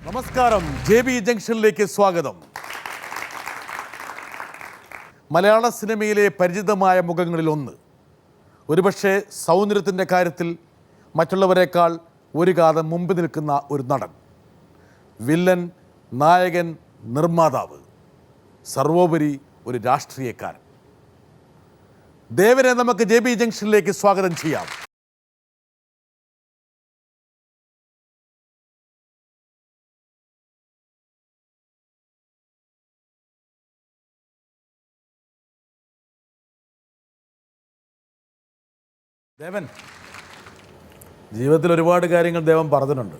നമസ്കാരം, JB ജംഗ്ഷനിലേക്ക് സ്വാഗതം. മലയാള സിനിമയിലെ പരിചിതമായ മുഖങ്ങളിലൊന്ന്, ഒരുപക്ഷെ സൗന്ദര്യത്തിൻ്റെ കാര്യത്തിൽ മറ്റുള്ളവരെക്കാൾ ഒരു കാതം മുമ്പ് നിൽക്കുന്ന ഒരു നടൻ, വില്ലൻ, നായകൻ, നിർമ്മാതാവ്, സർവോപരി ഒരു രാഷ്ട്രീയക്കാരൻ. ദേവനെ നമുക്ക് JB ജംഗ്ഷനിലേക്ക് സ്വാഗതം ചെയ്യാം. ദേവൻ, ജീവിതത്തിൽ ഒരുപാട് കാര്യങ്ങൾ ദേവൻ പറഞ്ഞിട്ടുണ്ട്,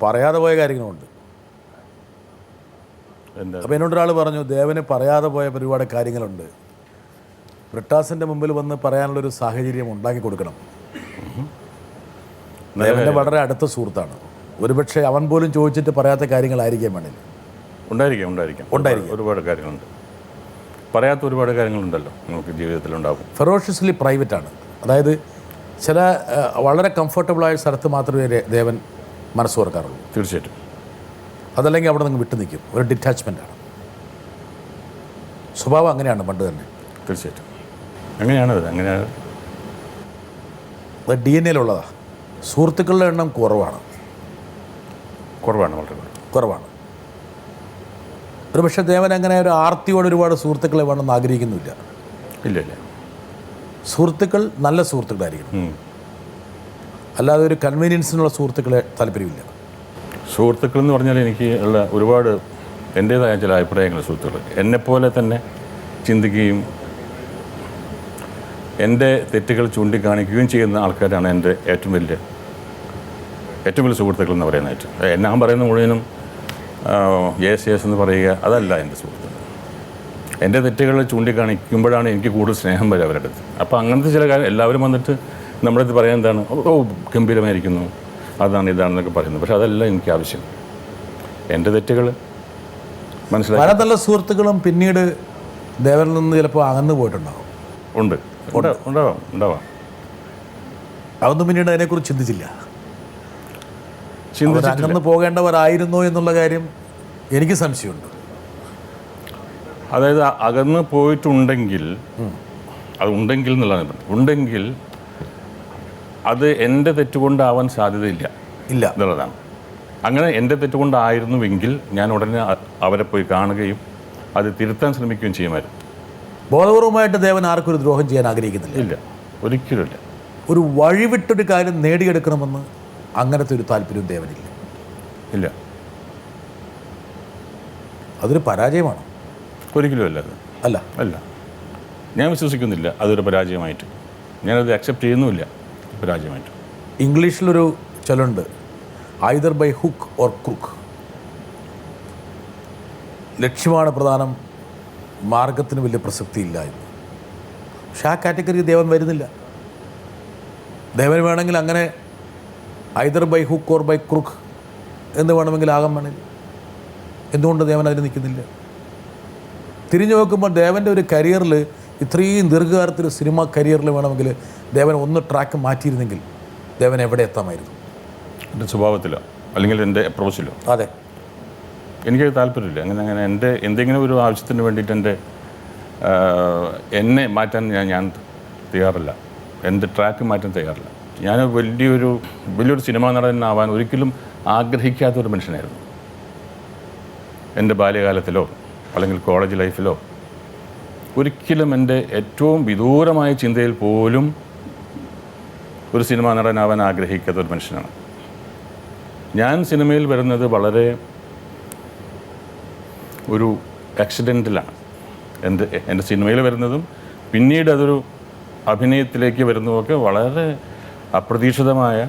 പറയാതെ പോയ കാര്യങ്ങളുമുണ്ട്. അപ്പോൾ എന്നോടൊരാൾ പറഞ്ഞു, ദേവന് പറയാതെ പോയ ഒരുപാട് കാര്യങ്ങളുണ്ട്, ബ്രിട്ടാസിൻ്റെ മുമ്പിൽ വന്ന് പറയാനുള്ളൊരു സാഹചര്യം ഉണ്ടാക്കി കൊടുക്കണം. ദേവൻ്റെ വളരെ അടുത്ത സുഹൃത്താണ്, ഒരുപക്ഷെ അവൻ പോലും ചോദിച്ചിട്ട് പറയാത്ത കാര്യങ്ങളായിരിക്കാം വേണമെങ്കിൽ. ഉണ്ടായിരിക്കാം ഒരുപാട് കാര്യങ്ങളുണ്ട്, പറയാത്ത ഒരുപാട് കാര്യങ്ങളുണ്ടല്ലോ നമുക്ക് ജീവിതത്തിലുണ്ടാകും. ഫെറോഷ്യസ്ലി പ്രൈവറ്റാണ്, അതായത് ചില വളരെ കംഫർട്ടബിളായ സ്ഥലത്ത് മാത്രമേ ദേവൻ മനസ്സ് തുറക്കാറുള്ളൂ. തീർച്ചയായിട്ടും. അതല്ലെങ്കിൽ അവിടെ നിന്ന് വിട്ടു നിൽക്കും, ഒരു ഡിറ്റാച്ച്മെൻറ്റാണ് സ്വഭാവം. അങ്ങനെയാണ് പണ്ട് തന്നെ. തീർച്ചയായിട്ടും അങ്ങനെയാണത്. അത് DNA യിലുള്ളതാണ്. സുഹൃത്തുക്കളുടെ എണ്ണം കുറവാണ്, വളരെ കുറവാണ്. ഒരു പക്ഷേ ദേവൻ അങ്ങനെ ഒരു ആർത്തിയോടെ ഒരുപാട് സുഹൃത്തുക്കളെ വേണമെന്ന് ആഗ്രഹിക്കുന്നില്ല. ഇല്ല. സുഹൃത്തുക്കൾ നല്ല സുഹൃത്തുക്കളായിരിക്കണം, അല്ലാതെ ഒരു കൺവീനിയൻസിനുള്ള സുഹൃത്തുക്കളെ താല്പര്യമില്ല. സുഹൃത്തുക്കൾ എന്ന് പറഞ്ഞാൽ എനിക്ക് ഉള്ള ഒരുപാട് എൻ്റേതായ ചില അഭിപ്രായങ്ങൾ, സുഹൃത്തുക്കൾ എന്നെപ്പോലെ തന്നെ ചിന്തിക്കുകയും എൻ്റെ തെറ്റുകൾ ചൂണ്ടിക്കാണിക്കുകയും ചെയ്യുന്ന ആൾക്കാരാണ് എൻ്റെ ഏറ്റവും വലിയ സുഹൃത്തുക്കൾ എന്ന് പറയുന്നതായിട്ട്. ഞാൻ പറയുന്ന മുഴുവനും യേസ് എന്ന് പറയുക അതല്ല എൻ്റെ സുഹൃത്ത്. എൻ്റെ തെറ്റുകൾ ചൂണ്ടിക്കാണിക്കുമ്പോഴാണ് എനിക്ക് കൂടുതൽ സ്നേഹം വരും അവരുടെ അടുത്ത്. അപ്പോൾ അങ്ങനത്തെ ചില കാര്യം എല്ലാവരും വന്നിട്ട് നമ്മുടെ അടുത്ത് പറയാൻ എന്താണ്, ഗംഭീരമായിരിക്കുന്നു, ഇതാണെന്നൊക്കെ പറയുന്നത്. പക്ഷെ അതല്ല എനിക്ക് ആവശ്യം. എൻ്റെ തെറ്റുകൾ മനസ്സിലാക്കി. പല നല്ല സുഹൃത്തുക്കളും പിന്നീട് ദേവനിൽ നിന്ന് ചിലപ്പോൾ അകന്നു പോയിട്ടുണ്ടാകും. ഉണ്ടാവാം. അതൊന്നും പിന്നീട് അതിനെക്കുറിച്ച് ചിന്തിച്ചില്ല. അകന്ന് പോകേണ്ടവരായിരുന്നോ എന്നുള്ള കാര്യം എനിക്ക് സംശയമുണ്ട്. അതായത് അകന്ന് പോയിട്ടുണ്ടെങ്കിൽ, ഉണ്ടെങ്കിൽ അത് എൻ്റെ തെറ്റുകൊണ്ടാവാൻ സാധ്യതയില്ല എന്നുള്ളതാണ്. അങ്ങനെ എൻ്റെ തെറ്റുകൊണ്ടായിരുന്നുവെങ്കിൽ ഞാൻ ഉടനെ അവരെ പോയി കാണുകയും അത് തിരുത്താൻ ശ്രമിക്കുകയും ചെയ്യുമായിരുന്നു. ബോധപൂർവമായിട്ട് ദേവൻ ആർക്കും ഒരു ദ്രോഹം ചെയ്യാൻ ആഗ്രഹിക്കുന്നില്ല. ഇല്ല, ഒരിക്കലുമില്ല. ഒരു വഴിവിട്ടൊരു കാര്യം നേടിയെടുക്കണമെന്ന് അങ്ങനത്തെ ഒരു താല്പര്യം ദേവനില്ല. ഇല്ല, അതൊരു പരാജയമാണ്. ഒരിക്കലും അല്ല. ഞാൻ വിശ്വസിക്കുന്നില്ല അതൊരു പരാജയമായിട്ട്. ഞാനത് അക്സെപ്റ്റ് ചെയ്യുന്നുമില്ല പരാജയമായിട്ട്. ഇംഗ്ലീഷിലൊരു ചൊല്ലുണ്ട്, either by hook or crook. ലക്ഷ്യമാണ് പ്രധാനം, മാർഗത്തിന് വലിയ പ്രസക്തിയില്ല എന്ന്. പക്ഷെ ആ കാറ്റഗറി ദേവൻ വരുന്നില്ല. ദേവൻ വേണമെങ്കിൽ അങ്ങനെ either by hook or by crook എന്ന് വേണമെങ്കിൽ ആകാൻ വേണമെങ്കിൽ. എന്തുകൊണ്ട് ദേവൻ അതിന് നിൽക്കുന്നില്ല? തിരിഞ്ഞു നോക്കുമ്പോൾ ദേവൻ്റെ ഒരു കരിയറിൽ, ഇത്രയും ദീർഘകാലത്തൊരു സിനിമ കരിയറിൽ വേണമെങ്കിൽ ദേവൻ ഒന്ന് ട്രാക്ക് മാറ്റിയിരുന്നെങ്കിൽ ദേവൻ എവിടെ എത്താമായിരുന്നു? എൻ്റെ സ്വഭാവത്തിലോ അല്ലെങ്കിൽ എൻ്റെ അപ്രോച്ചിലോ? അതെ, എനിക്കത് താല്പര്യമില്ല. അങ്ങനെ എൻ്റെ എന്തെങ്കിലും ഒരു ആവശ്യത്തിന് വേണ്ടിയിട്ട് എന്നെ മാറ്റാൻ ഞാൻ തയ്യാറല്ല. എൻ്റെ ട്രാക്ക് മാറ്റാൻ തയ്യാറില്ല. ഞാൻ വലിയൊരു സിനിമാ നടനാവാൻ ഒരിക്കലും ആഗ്രഹിക്കാത്തൊരു മനുഷ്യനായിരുന്നു. എൻ്റെ ബാല്യകാലത്തിലോ അല്ലെങ്കിൽ കോളേജ് ലൈഫിലോ ഒരിക്കലും എൻ്റെ ഏറ്റവും വിദൂരമായ ചിന്തയിൽ പോലും ഒരു സിനിമാ നടനാവാൻ ആഗ്രഹിക്കാത്തൊരു മനുഷ്യനാണ് ഞാൻ. സിനിമയിൽ വരുന്നത് വളരെ ഒരു ആക്സിഡൻറ്റിലാണ്. എൻ്റെ സിനിമയിൽ വരുന്നതും പിന്നീട് അതൊരു അഭിനയത്തിലേക്ക് വരുന്നതൊക്കെ വളരെ അപ്രതീക്ഷിതമായ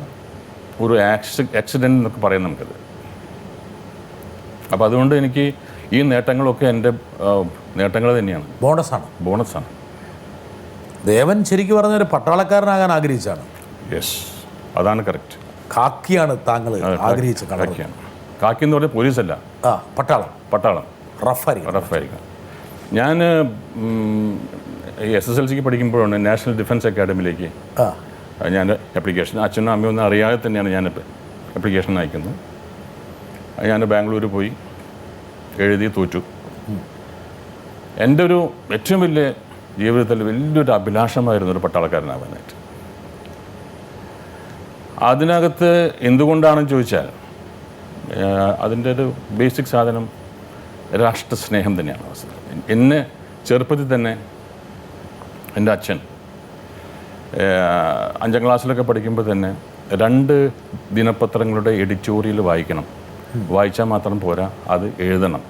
ഒരു ആക്സിഡൻ്റ് എന്നൊക്കെ പറയാം നമുക്കത്. അപ്പോൾ അതുകൊണ്ട് എനിക്ക് ഈ നേട്ടങ്ങളൊക്കെ എൻ്റെ നേട്ടങ്ങൾ തന്നെയാണ്, ബോണസാണ്. ദേവൻ ശരിക്കും പറഞ്ഞൊരു പട്ടാളക്കാരനാകാൻ ആഗ്രഹിച്ചാണ്. യെസ്, അതാണ് കറക്റ്റ്. കാക്കിയാണ് താങ്കൾ ആഗ്രഹിച്ച കളർ. കാക്കി എന്ന് പറഞ്ഞാൽ പോലീസല്ല, പട്ടാളം. റഫായിരിക്കും. ഞാൻ SSLCക്ക് പഠിക്കുമ്പോഴാണ് നാഷണൽ ഡിഫൻസ് അക്കാഡമിയിലേക്ക് ഞാൻ അപ്ലിക്കേഷൻ, അച്ഛനും അമ്മയൊന്നും അറിയാതെ തന്നെയാണ് ഞാൻ അപ്ലിക്കേഷൻ അയക്കുന്നത്. ഞാൻ ബാംഗ്ലൂർ പോയി എഴുതി തോറ്റു. എൻ്റെ ഒരു ഏറ്റവും വലിയ ജീവിതത്തിൽ വലിയൊരു അഭിലാഷമായിരുന്നു ഒരു പട്ടാളക്കാരനാവാനായിട്ട്. അതിനകത്ത് എന്തുകൊണ്ടാണെന്ന് ചോദിച്ചാൽ അതിൻ്റെ ഒരു ബേസിക് സാധനം രാഷ്ട്രസ്നേഹം തന്നെയാണ്. എന്നെ ചെറുപ്പത്തിൽ തന്നെ എൻ്റെ അച്ഛൻ 5ാം ക്ലാസ്സിലൊക്കെ പഠിക്കുമ്പോൾ തന്നെ 2 ദിനപത്രങ്ങളുടെ എഡിറ്റോറിയൽ വായിക്കണം. വായിച്ചാൽ മാത്രം പോരാ, അത് എഴുതണം.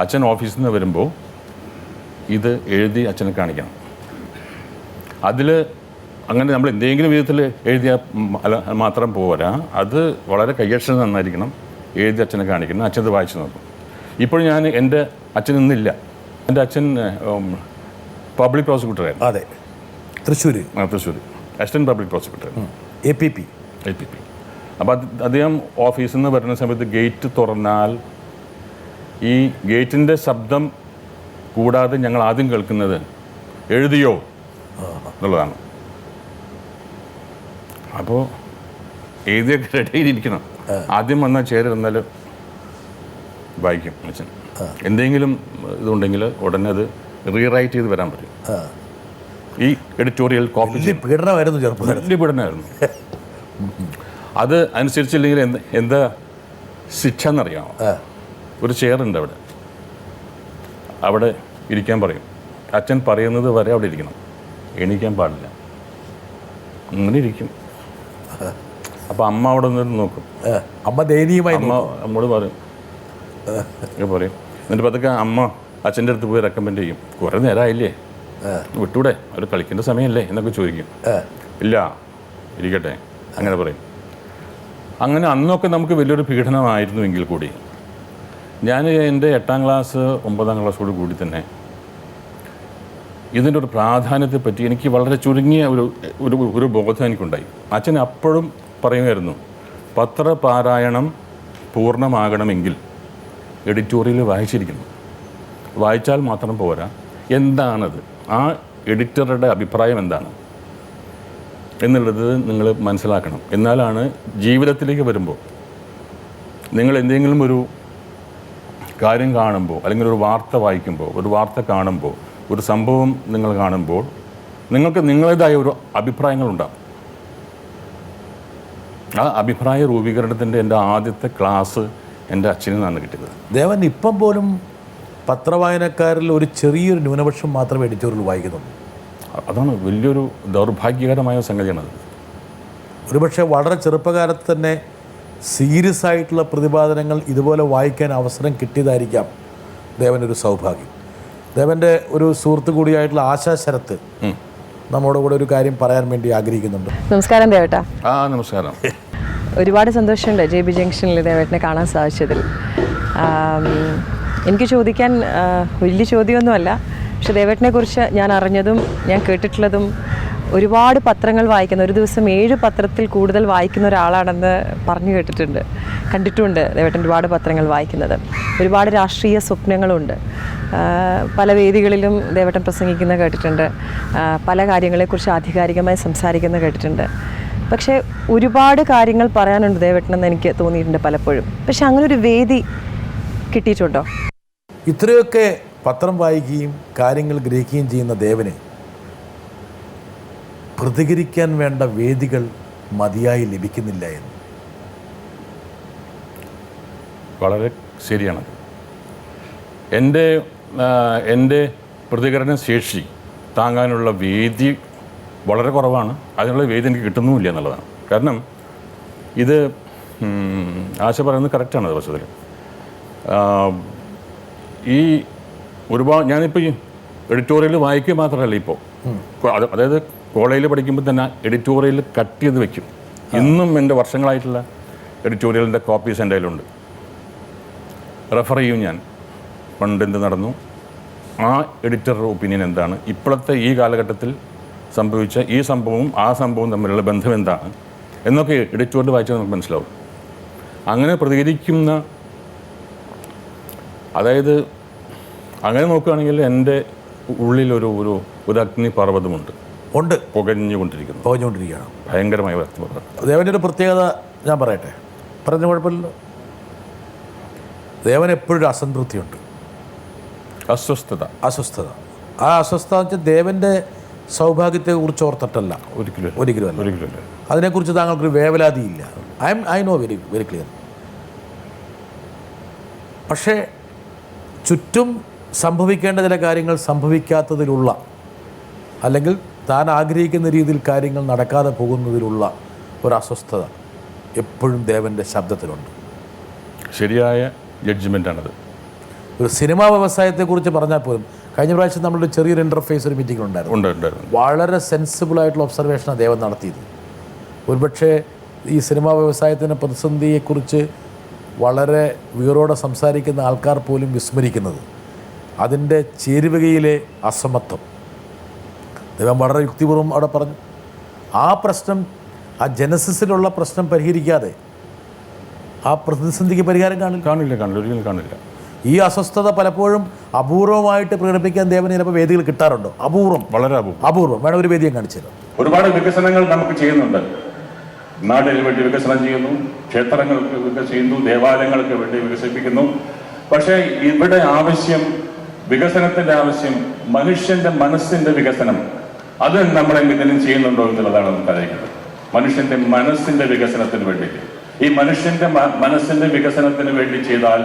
അച്ഛൻ ഓഫീസിൽ നിന്ന് വരുമ്പോൾ ഇത് എഴുതി അച്ഛനെ കാണിക്കണം. അതിൽ അങ്ങനെ നമ്മൾ എന്തെങ്കിലും വിധത്തിൽ എഴുതിയാൽ മാത്രം പോരാ, അത് വളരെ കയ്യക്ഷരം നന്നായിരിക്കണം. എഴുതി അച്ഛനെ കാണിക്കണം. അച്ഛൻ അത് വായിച്ചു നോക്കും. ഇപ്പോൾ ഞാൻ എൻ്റെ അച്ഛൻ ഇന്നില്ല. എൻ്റെ അച്ഛൻ പബ്ലിക് പ്രോസിക്യൂട്ടറായിരുന്നു. അതെ, Thrissur assistant public prosecutor, APP. അപ്പോൾ അദ്ദേഹം ഓഫീസിൽ നിന്ന് വരുന്ന സമയത്ത് ഗേറ്റ് തുറന്നാൽ ഈ ഗേറ്റിൻ്റെ ശബ്ദം കൂടാതെ ഞങ്ങൾ ആദ്യം കേൾക്കുന്നത് എഴുതിയോ എന്നുള്ളതാണ്. അപ്പോൾ എഴുതിയൊക്കെ റെഡിയായിരിക്കണം. ആദ്യം വന്നാൽ ചേരുന്നാൽ വായിക്കും അച്ഛൻ. എന്തെങ്കിലും ഇതുണ്ടെങ്കിൽ ഉടനെ അത് റീറൈറ്റ് ചെയ്ത് വരാൻ പറ്റും. ഈ എഡിറ്റോറിയൽ കോപ്പി പീഡനമായിരുന്നു, ചെറുപ്പത്തിൽ വലിയ പീഡനമായിരുന്നു. അത് അനുസരിച്ചില്ലെങ്കിൽ എന്താ ശിക്ഷ എന്നറിയാമോ? ഒരു ചെയറുണ്ട് അവിടെ ഇരിക്കാൻ പറയും. അച്ഛൻ പറയുന്നത് വരെ അവിടെ ഇരിക്കണം, എണീക്കാൻ പാടില്ല. അങ്ങനെ ഇരിക്കും. അപ്പം അമ്മ അവിടെ നിന്ന് നോക്കും. അമ്മ ദയനീയമായി അമ്മോട് പറയും. എന്നിട്ട് പതുക്കെ അമ്മ അച്ഛൻ്റെ അടുത്ത് പോയി റെക്കമെൻഡ് ചെയ്യും. കുറേ നേരമായില്ലേ, വിട്ടൂടെ, അവർ കളിക്കേണ്ട സമയമല്ലേ എന്നൊക്കെ ചോദിക്കും. ഇല്ല, ഇരിക്കട്ടെ, അങ്ങനെ പറയും. അങ്ങനെ അന്നൊക്കെ നമുക്ക് വലിയൊരു പീഡനമായിരുന്നുവെങ്കിൽ കൂടി ഞാൻ എൻ്റെ 8ാം ക്ലാസ് 9ാം ക്ലാസ്സോട് കൂടി തന്നെ ഇതിൻ്റെ ഒരു പ്രാധാന്യത്തെപ്പറ്റി എനിക്ക് വളരെ ചുരുങ്ങിയ ഒരു ബോധം എനിക്കുണ്ടായി. അച്ഛൻ അപ്പോഴും പറയുമായിരുന്നു, പത്രപാരായണം പൂർണ്ണമാകണമെങ്കിൽ എഡിറ്റോറിയൽ വായിച്ചിരിക്കണം. വായിച്ചാൽ മാത്രം പോരാ, എന്താണത്, ആ എഡിറ്ററുടെ അഭിപ്രായം എന്താണ് എന്നുള്ളത് നിങ്ങൾ മനസ്സിലാക്കണം. എന്നാലാണ് ജീവിതത്തിലേക്ക് വരുമ്പോൾ നിങ്ങൾ എന്തെങ്കിലും ഒരു കാര്യം കാണുമ്പോൾ, അല്ലെങ്കിൽ ഒരു വാർത്ത വായിക്കുമ്പോൾ, ഒരു വാർത്ത കാണുമ്പോൾ, ഒരു സംഭവം നിങ്ങൾ കാണുമ്പോൾ നിങ്ങൾക്ക് നിങ്ങളുടേതായ ഒരു അഭിപ്രായങ്ങളുണ്ടാകും. ആ അഭിപ്രായ രൂപീകരണത്തിൻ്റെ എൻ്റെ ആദ്യത്തെ ക്ലാസ് എൻ്റെ അച്ഛനിൽ നിന്നാണ് കിട്ടിയത്. ദേവൻ ഇപ്പം പോലും പത്രവായനക്കാരിൽ ഒരു ചെറിയൊരു ന്യൂനപക്ഷം മാത്രമേ എഡിറ്റോറിയൽ വായിക്കുന്നുള്ളൂ. അതാണ് വലിയൊരു ദൗർഭാഗ്യകരമായ സംഗതിയാണത്. ഒരുപക്ഷെ വളരെ ചെറുപ്പകാലത്ത് തന്നെ സീരിയസ് ആയിട്ടുള്ള പ്രതിപാദനങ്ങൾ ഇതുപോലെ വായിക്കാൻ അവസരം കിട്ടിയതായിരിക്കാം ദേവനൊരു സൗഭാഗ്യം. ദേവൻ്റെ ഒരു സുഹൃത്ത് കൂടിയായിട്ടുള്ള ആശാ ശരത്ത് നമ്മോട് കൂടെ ഒരു കാര്യം പറയാൻ വേണ്ടി ആഗ്രഹിക്കുന്നുണ്ട്. നമസ്കാരം ദേവേട്ടാ. നമസ്കാരം. ഒരുപാട് സന്തോഷമുണ്ട് JB ജംഗ്ഷനിൽ ദേവേട്ടനെ കാണാൻ സാധിച്ചതിൽ. എനിക്ക് ചോദിക്കാൻ വലിയ ചോദ്യമൊന്നുമല്ല, പക്ഷെ ദേവേട്ടനെ കുറിച്ച് ഞാൻ അറിഞ്ഞതും ഞാൻ കേട്ടിട്ടുള്ളതും ഒരുപാട് പത്രങ്ങൾ വായിക്കുന്ന, ഒരു ദിവസം 7 പത്രത്തിൽ കൂടുതൽ വായിക്കുന്ന ഒരാളാണെന്ന് പറഞ്ഞു കേട്ടിട്ടുണ്ട്, കണ്ടിട്ടുമുണ്ട്. ദേവേട്ടൻ ഒരുപാട് പത്രങ്ങൾ വായിക്കുന്നത്, ഒരുപാട് രാഷ്ട്രീയ സ്വപ്നങ്ങളുണ്ട്. പല വേദികളിലും ദേവേട്ടൻ പ്രസംഗിക്കുന്ന കേട്ടിട്ടുണ്ട്, പല കാര്യങ്ങളെക്കുറിച്ച് ആധികാരികമായി സംസാരിക്കുന്ന കേട്ടിട്ടുണ്ട്. പക്ഷേ ഒരുപാട് കാര്യങ്ങൾ പറയാനുണ്ട് ദേവേട്ടനെന്ന് എനിക്ക് തോന്നിയിട്ടുണ്ട് പലപ്പോഴും. പക്ഷെ അങ്ങനെ ഒരു വേദി കിട്ടിയിട്ടുണ്ടോ? ഇത്രയൊക്കെ പത്രം വായിക്കുകയും കാര്യങ്ങൾ ഗ്രഹിക്കുകയും ചെയ്യുന്ന ദേവന് പ്രതികരിക്കാൻ വേണ്ട വേദികൾ മതിയായി ലഭിക്കുന്നില്ല എന്ന്. വളരെ ശരിയാണ്. എൻ്റെ പ്രതികരണ ശേഷി താങ്ങാനുള്ള വേദി വളരെ കുറവാണ്. അതിനുള്ള വേദി എനിക്ക് കിട്ടുന്നുമില്ല എന്നുള്ളതാണ്. കാരണം ഇത് ആശ പറയുന്നത് കറക്റ്റാണ്. വശത്തിൽ ഈ ഒരുപാട് ഞാനിപ്പോൾ ഈ എഡിറ്റോറിയൽ വായിക്കുക മാത്രമല്ല, ഇപ്പോൾ അതായത് കോളേജിൽ പഠിക്കുമ്പോൾ തന്നെ എഡിറ്റോറിയൽ കട്ട് ചെയ്ത് വെക്കും. ഇന്നും എൻ്റെ വർഷങ്ങളായിട്ടുള്ള എഡിറ്റോറിയലിൻ്റെ കോപ്പീസ് എൻ്റെ കയ്യിലുണ്ട്. റെഫർ ചെയ്യും ഞാൻ, പണ്ട് എന്ത് നടന്നു, ആ എഡിറ്ററുടെ ഒപ്പീനിയൻ എന്താണ്, ഇപ്പോഴത്തെ ഈ കാലഘട്ടത്തിൽ സംഭവിച്ച ഈ സംഭവവും ആ സംഭവവും തമ്മിലുള്ള ബന്ധം എന്താണ് എന്നൊക്കെ എഡിറ്റോറിയൽ വായിച്ചാൽ നമുക്ക് മനസ്സിലാവും. അങ്ങനെ പ്രതികരിക്കുന്ന, അതായത് അങ്ങനെ നോക്കുകയാണെങ്കിൽ എൻ്റെ ഉള്ളിലൊരു അഗ്നിപർവ്വതമുണ്ട്, പുകഞ്ഞുകൊണ്ടിരിക്കുകയാണ്, ഭയങ്കരമായ അഗ്നിപർവ്വതം. ദേവൻ്റെ ഒരു പ്രത്യേകത ഞാൻ പറയട്ടെ, പറഞ്ഞ കുഴപ്പമില്ലല്ലോ. ദേവൻ എപ്പോഴും അസംതൃപ്തിയുണ്ട്, അസ്വസ്ഥത. ആ അസ്വസ്ഥത എന്ന് വെച്ചാൽ ദേവൻ്റെ സൗഭാഗ്യത്തെക്കുറിച്ച് ഓർത്തിട്ടല്ല, ഒരിക്കലുമല്ല. അതിനെക്കുറിച്ച് താങ്കൾക്കൊരു വേവലാതിയില്ല. I know very very clear. പക്ഷേ ചുറ്റും സംഭവിക്കേണ്ട ചില കാര്യങ്ങൾ സംഭവിക്കാത്തതിലുള്ള, അല്ലെങ്കിൽ താൻ ആഗ്രഹിക്കുന്ന രീതിയിൽ കാര്യങ്ങൾ നടക്കാതെ പോകുന്നതിലുള്ള ഒരു അസ്വസ്ഥത എപ്പോഴും ദേവൻ്റെ ശബ്ദത്തിലുണ്ട്. ശരിയായ ജഡ്ജ്മെൻ്റാണത്. ഒരു സിനിമാ വ്യവസായത്തെക്കുറിച്ച് പറഞ്ഞാൽ പോലും കഴിഞ്ഞ പ്രാവശ്യം നമ്മളൊരു ചെറിയൊരു ഇൻ്റർഫേസ് ഒരു മീറ്റിംഗ് ഉണ്ടായിരുന്നു. വളരെ സെൻസിബിളായിട്ടുള്ള ഒബ്സർവേഷനാണ് ദേവൻ നടത്തിയത്. ഒരുപക്ഷെ ഈ സിനിമാ വ്യവസായത്തിൻ്റെ പ്രതിസന്ധിയെക്കുറിച്ച് വളരെ വീറോടെ സംസാരിക്കുന്ന ആൾക്കാർ പോലും വിസ്മരിക്കുന്നത് അതിൻ്റെ ചേരുവകയിലെ അസമത്വം. ദൈവം വളരെ യുക്തിപൂർവ്വം അവിടെ പറഞ്ഞു. ആ പ്രശ്നം, ആ ജനസിസിലുള്ള പ്രശ്നം പരിഹരിക്കാതെ ആ പ്രതിസന്ധിക്ക് പരിഹാരം കാണില്ല, ഒരിക്കലും കാണില്ല. ഈ അസ്വസ്ഥത പലപ്പോഴും അപൂർവമായിട്ട് പ്രകടിപ്പിക്കാൻ ദേവന് ചിലപ്പോൾ വേദികൾ കിട്ടാറുണ്ടോ? വളരെ അപൂർവം. വേണം ഒരു വേദിയും കാണിച്ചു തരാം. ഒരുപാട് വികസനങ്ങൾ നമുക്ക് ചെയ്യുന്നുണ്ട്. നാടിന് വേണ്ടി വികസനം ചെയ്യുന്നു, ക്ഷേത്രങ്ങൾക്ക് വികസിക്കുന്നു, ദേവാലയങ്ങൾക്ക് വേണ്ടി വികസിപ്പിക്കുന്നു. പക്ഷേ ഇവിടെ ആവശ്യം, വികസനത്തിന്റെ ആവശ്യം മനുഷ്യന്റെ മനസ്സിന്റെ വികസനം. അത് നമ്മളെന്തെങ്കിലും ചെയ്യുന്നുണ്ടോ എന്നുള്ളതാണ് നമുക്ക് അറിയിക്കുന്നത്. മനുഷ്യന്റെ മനസ്സിന്റെ വികസനത്തിന് വേണ്ടി, ഈ മനുഷ്യന്റെ മനസ്സിന്റെ വികസനത്തിന് വേണ്ടി ചെയ്താൽ,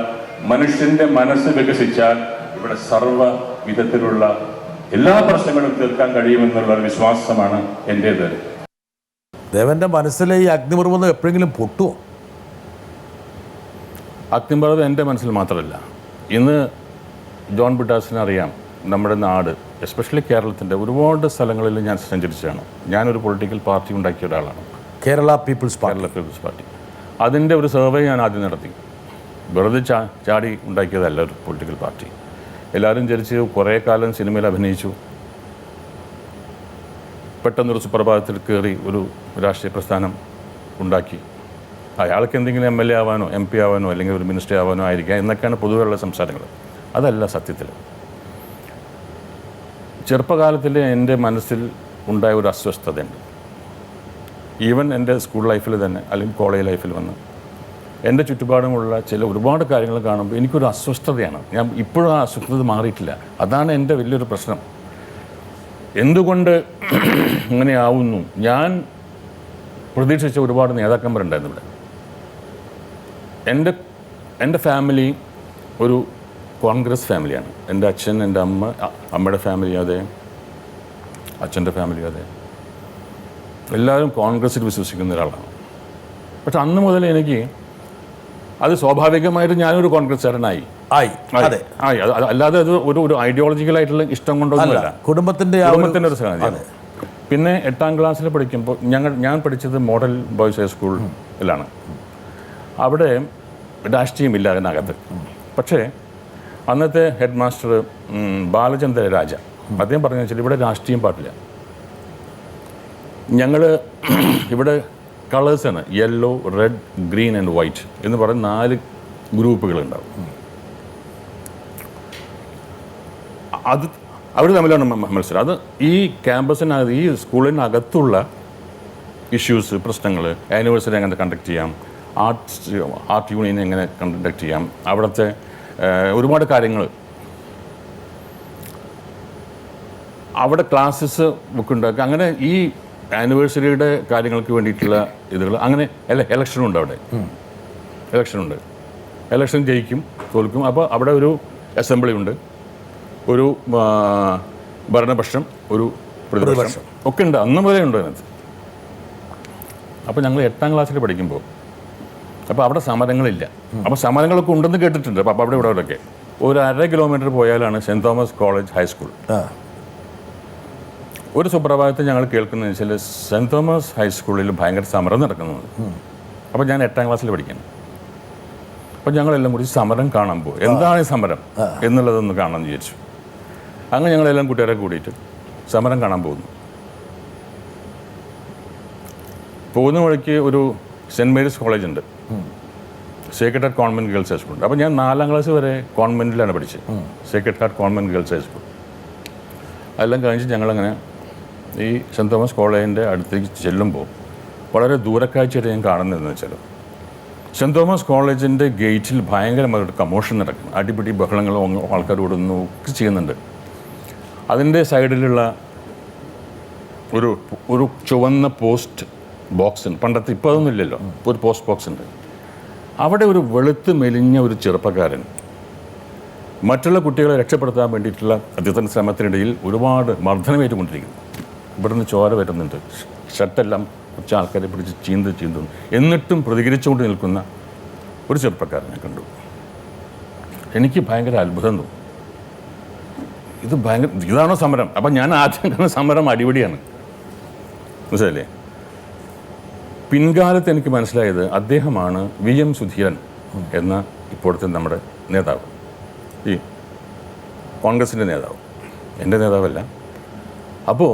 മനുഷ്യന്റെ മനസ്സ് വികസിച്ചാൽ ഇവിടെ സർവ്വ വിധത്തിലുള്ള എല്ലാ പ്രശ്നങ്ങളും തീർക്കാൻ കഴിയുമെന്നുള്ള വിശ്വാസമാണ് എൻ്റേത്. ദേവന്റെ മനസ്സിലെ ഈ അഗ്നിപർവ്വതം എപ്പോഴെങ്കിലും പൊട്ടുമോ? അഗ്നിപർവ്വതം എൻ്റെ മനസ്സിൽ മാത്രമല്ല. ഇന്ന് ജോൺ ബിട്ടാസിനെ അറിയാം. നമ്മുടെ നാട്, എസ്പെഷ്യലി കേരളത്തിൻ്റെ ഒരുപാട് സ്ഥലങ്ങളിൽ ഞാൻ സഞ്ചരിച്ചതാണ്. ഞാനൊരു പൊളിറ്റിക്കൽ പാർട്ടി ഉണ്ടാക്കിയ ഒരാളാണ്, കേരള പീപ്പിൾസ് പാർട്ടി. അതിൻ്റെ ഒരു സർവേ ഞാൻ ആദ്യം നടത്തി. വെറുതെ ചാടി ഉണ്ടാക്കിയതല്ല ഒരു പൊളിറ്റിക്കൽ പാർട്ടി. എല്ലാവരും ധരിച്ച് കുറേ കാലം സിനിമയിൽ അഭിനയിച്ചു, പെട്ടെന്നൊരു സുപ്രഭാതത്തിൽ കയറി ഒരു രാഷ്ട്രീയ പ്രസ്ഥാനം ഉണ്ടാക്കി. അയാൾക്ക് എന്തെങ്കിലും MLA ആവാനോ MP ആവാനോ അല്ലെങ്കിൽ ഒരു മിനിസ്റ്റർ ആവാനോ ആയിരിക്കാം എന്നൊക്കെയാണ് പൊതുവെയുള്ള സംസാരങ്ങൾ. അതല്ല സത്യത്തിൽ. ചെറുപ്പകാലത്തിൽ എൻ്റെ മനസ്സിൽ ഉണ്ടായ ഒരു അസ്വസ്ഥതയുണ്ട്. ഈവൻ എൻ്റെ സ്കൂൾ ലൈഫിൽ തന്നെ, അല്ലെങ്കിൽ കോളേജ് ലൈഫിൽ വന്ന് എൻ്റെ ചുറ്റുപാടുമുള്ള ഒരുപാട് കാര്യങ്ങൾ കാണുമ്പോൾ എനിക്കൊരു അസ്വസ്ഥതയാണ്. ഞാൻ ഇപ്പോഴും ആ അസ്വസ്ഥത മാറിയിട്ടില്ല. അതാണ് എൻ്റെ വലിയൊരു പ്രശ്നം. എന്തുകൊണ്ട് അങ്ങനെയാവുന്നു? ഞാൻ പ്രതീക്ഷിച്ച ഒരുപാട് നേതാക്കന്മാരുണ്ടായിരുന്നു ഇവിടെ. എൻ്റെ ഫാമിലി ഒരു കോൺഗ്രസ് ഫാമിലിയാണ്. എൻ്റെ അച്ഛൻ, എൻ്റെ അമ്മയുടെ ഫാമിലി അതെ, അച്ഛൻ്റെ ഫാമിലി അതെ, എല്ലാവരും കോൺഗ്രസ്സിൽ വിശ്വസിക്കുന്ന ഒരാളാണ്. പക്ഷെ അന്ന് മുതൽ എനിക്ക് അത് സ്വാഭാവികമായിട്ട് ഞാനൊരു കോൺഗ്രസ്സുകാരനായി. അല്ലാതെ അത് ഒരു ഐഡിയോളജിക്കലായിട്ടുള്ള ഇഷ്ടം കൊണ്ടൊന്നുമല്ല, കുടുംബത്തിൻ്റെ ഒരു സാഹചര്യം. പിന്നെ 8ാം ക്ലാസ്സിൽ പഠിക്കുമ്പോൾ ഞാൻ പഠിച്ചത് മോഡൽ ബോയ്സ് ഹൈസ്കൂളിലാണ്. അവിടെ രാഷ്ട്രീയമില്ല അതിനകത്ത്. പക്ഷേ അന്നത്തെ ഹെഡ് മാസ്റ്റർ ബാലചന്ദ്ര രാജ അദ്ദേഹം പറഞ്ഞു വെച്ചാൽ ഇവിടെ രാഷ്ട്രീയം പാടില്ല. ഞങ്ങൾ ഇവിടെ കളേഴ്സാണ്, yellow, red, green and white എന്ന് പറയുന്ന 4 ഗ്രൂപ്പുകളുണ്ടാവും. അത് അവർ തമ്മിലാണ് മത്സരം. അത് ഈ ക്യാമ്പസിനകത്ത്, ഈ സ്കൂളിനകത്തുള്ള ഇഷ്യൂസ്, പ്രശ്നങ്ങൾ, ആനിവേഴ്സറി എങ്ങനെ കണ്ടക്ട് ചെയ്യാം, ആർട്ട് യൂണിയൻ എങ്ങനെ കണ്ടക്ട് ചെയ്യാം, അവിടുത്തെ ഒരുപാട് കാര്യങ്ങൾ, അവിടെ ക്ലാസ്സസ് ബുക്ക് ഉണ്ടാക്കുക, അങ്ങനെ ഈ ആനിവേഴ്സറിയുടെ കാര്യങ്ങൾക്ക് വേണ്ടിയിട്ടുള്ള ഇതുകൾ, അങ്ങനെ ഇലക്ഷനുണ്ട്. അവിടെ ഇലക്ഷനുണ്ട്. ഇലക്ഷൻ ജയിക്കും, തോൽക്കും. അപ്പോൾ അവിടെ ഒരു അസംബ്ലി ഉണ്ട്, ഒരു ഭരണപക്ഷം, ഒരു പ്രതിപക്ഷം ഒക്കെ ഉണ്ട്. അന്ന് മുതലേ ഉണ്ട് അതിനകത്ത്. അപ്പോൾ ഞങ്ങൾ 8ാം ക്ലാസ്സിൽ പഠിക്കുമ്പോൾ അപ്പോൾ അവിടെ സമരങ്ങളില്ല. അപ്പോൾ സമരങ്ങളൊക്കെ ഉണ്ടെന്ന് കേട്ടിട്ടുണ്ട്. അപ്പോൾ അവിടെ ഇവിടെയൊക്കെ ഒരു 1/2 കിലോമീറ്റർ പോയാലാണ് സെൻറ് തോമസ് കോളേജ് ഹൈസ്കൂൾ. ഒരു സുപ്രഭാതത്തിൽ ഞങ്ങൾ കേൾക്കുന്നതെന്ന് വെച്ചാൽ സെൻറ് തോമസ് ഹൈസ്കൂളിൽ ഭയങ്കര സമരം നടക്കുന്നുണ്ട്. അപ്പോൾ ഞാൻ 8ാം ക്ലാസ്സിൽ പഠിക്കണം. അപ്പോൾ ഞങ്ങളെല്ലാം കൂടി സമരം കാണാൻ പോകും. എന്താണ് ഈ സമരം എന്നുള്ളതൊന്ന് കാണാമെന്ന് വിചാരിച്ചു. അങ്ങനെ ഞങ്ങളെല്ലാം കൂട്ടുകാരെ കൂടിയിട്ട് സമരം കാണാൻ പോകുന്നു. പോകുന്ന വഴിക്ക് ഒരു സെൻറ് മേരീസ് കോളേജ് ഉണ്ട്, Sacred heart convent girls high school. അപ്പോൾ ഞാൻ 4ാം ക്ലാസ് വരെ കോൺവെൻറ്റിലാണ് പഠിച്ചത്, Sacred heart convent girls high school. അതെല്ലാം കഴിഞ്ഞ് ഞങ്ങളങ്ങനെ ഈ സെൻറ് തോമസ് കോളേജിൻ്റെ അടുത്തേക്ക് ചെല്ലുമ്പോൾ വളരെ ദൂരക്കാഴ്ചയായിട്ട് ഞാൻ കാണുന്നതെന്ന് വെച്ചാൽ സെൻറ് തോമസ് കോളേജിൻ്റെ ഗേറ്റിൽ ഭയങ്കരമായിട്ട് കമോഷൻ നടക്കും, അടിപിടി ബഹളങ്ങളും ആൾക്കാർ ഓടുന്നു ഒക്കെ ചെയ്യുന്നുണ്ട്. അതിൻ്റെ സൈഡിലുള്ള ഒരു ചുവന്ന പോസ്റ്റ് ബോക്സ് ഉണ്ട്, പണ്ടത്തെ ഇപ്പോൾ അതൊന്നും ഇല്ലല്ലോ, ഒരു പോസ്റ്റ് ബോക്സ് ഉണ്ട്. അവിടെ ഒരു വെളുത്ത് മെലിഞ്ഞ ഒരു ചെറുപ്പക്കാരൻ മറ്റുള്ള കുട്ടികളെ രക്ഷപ്പെടുത്താൻ വേണ്ടിയിട്ടുള്ള അദ്ദേഹത്തിൻ്റെ ശ്രമത്തിനിടയിൽ ഒരുപാട് മർദ്ദനമേറ്റുകൊണ്ടിരിക്കുന്നു. ഇവിടുന്ന് ചോര വരുന്നുണ്ട്, ഷർട്ടെല്ലാം കുറച്ച് ആൾക്കാരെ പിടിച്ച് ചീന്തുന്നു. എന്നിട്ടും പ്രതികരിച്ചുകൊണ്ട് നിൽക്കുന്ന ഒരു ചെറുപ്പക്കാരനെ കണ്ടു. എനിക്ക് ഭയങ്കര അത്ഭുതം തോന്നി. ഇതാണോ സമരം? അപ്പം ഞാൻ ആദ്യം കണ്ട സമരം അടിപൊളിയാണ്, മനസ്സിലല്ലേ? പിൻകാലത്ത് എനിക്ക് മനസ്സിലായത് അദ്ദേഹമാണ് VM സുധീരൻ എന്ന ഇപ്പോഴത്തെ നമ്മുടെ നേതാവ്, ഈ കോൺഗ്രസിൻ്റെ നേതാവ്, എൻ്റെ നേതാവല്ല. അപ്പോൾ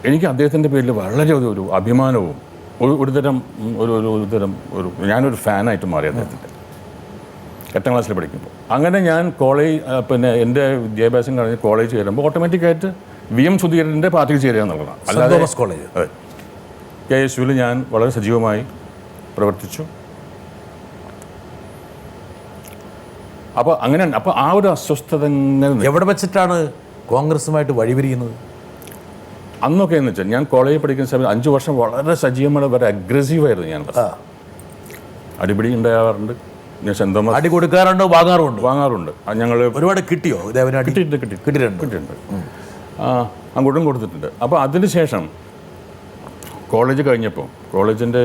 എനിക്ക് അദ്ദേഹത്തിൻ്റെ പേരിൽ വളരെ ഒരു അഭിമാനവും ഒരുതരം ഞാനൊരു ഫാനായിട്ട് മാറി അദ്ദേഹത്തിൻ്റെ. 8ാം ക്ലാസ്സിൽ പഠിക്കുമ്പോൾ അങ്ങനെ ഞാൻ പിന്നെ എൻ്റെ വിദ്യാഭ്യാസം കഴിഞ്ഞ് കോളേജ് ചേരുമ്പോൾ ഓട്ടോമാറ്റിക്കായിട്ട് VM സുധീരൻ്റെ പാർട്ടിയിൽ ചേരുക എന്നുള്ളതാണ്. അല്ലാതെ കോളേജ് അതെ, KSUവിൽ ഞാൻ വളരെ സജീവമായി പ്രവർത്തിച്ചു. അപ്പോൾ അങ്ങനെയാണ്. അപ്പോൾ ആ ഒരു അസ്വസ്ഥത എവിടെ വെച്ചിട്ടാണ് കോൺഗ്രസുമായിട്ട് വഴിപിരിയുന്നത്? അന്നൊക്കെ എന്ന് വെച്ചാൽ ഞാൻ കോളേജിൽ പഠിക്കുന്ന സമയത്ത് 5 വർഷം വളരെ സജീവമായി, വളരെ അഗ്രസീവായിരുന്നു ഞാൻ. അടിപിടി ഉണ്ടാകാറുണ്ട്. ഞാൻ സ്വന്തമായി അടി കൊടുക്കാറുണ്ട്, വാങ്ങാറുണ്ട്. ഞങ്ങൾ ഒരുപാട് കിട്ടിയോ? കിട്ടിയിട്ടുണ്ട്, അങ്ങോട്ടും കൊടുത്തിട്ടുണ്ട്. അപ്പോൾ അതിനുശേഷം കോളേജ് കഴിഞ്ഞപ്പോൾ, കോളേജിൻ്റെ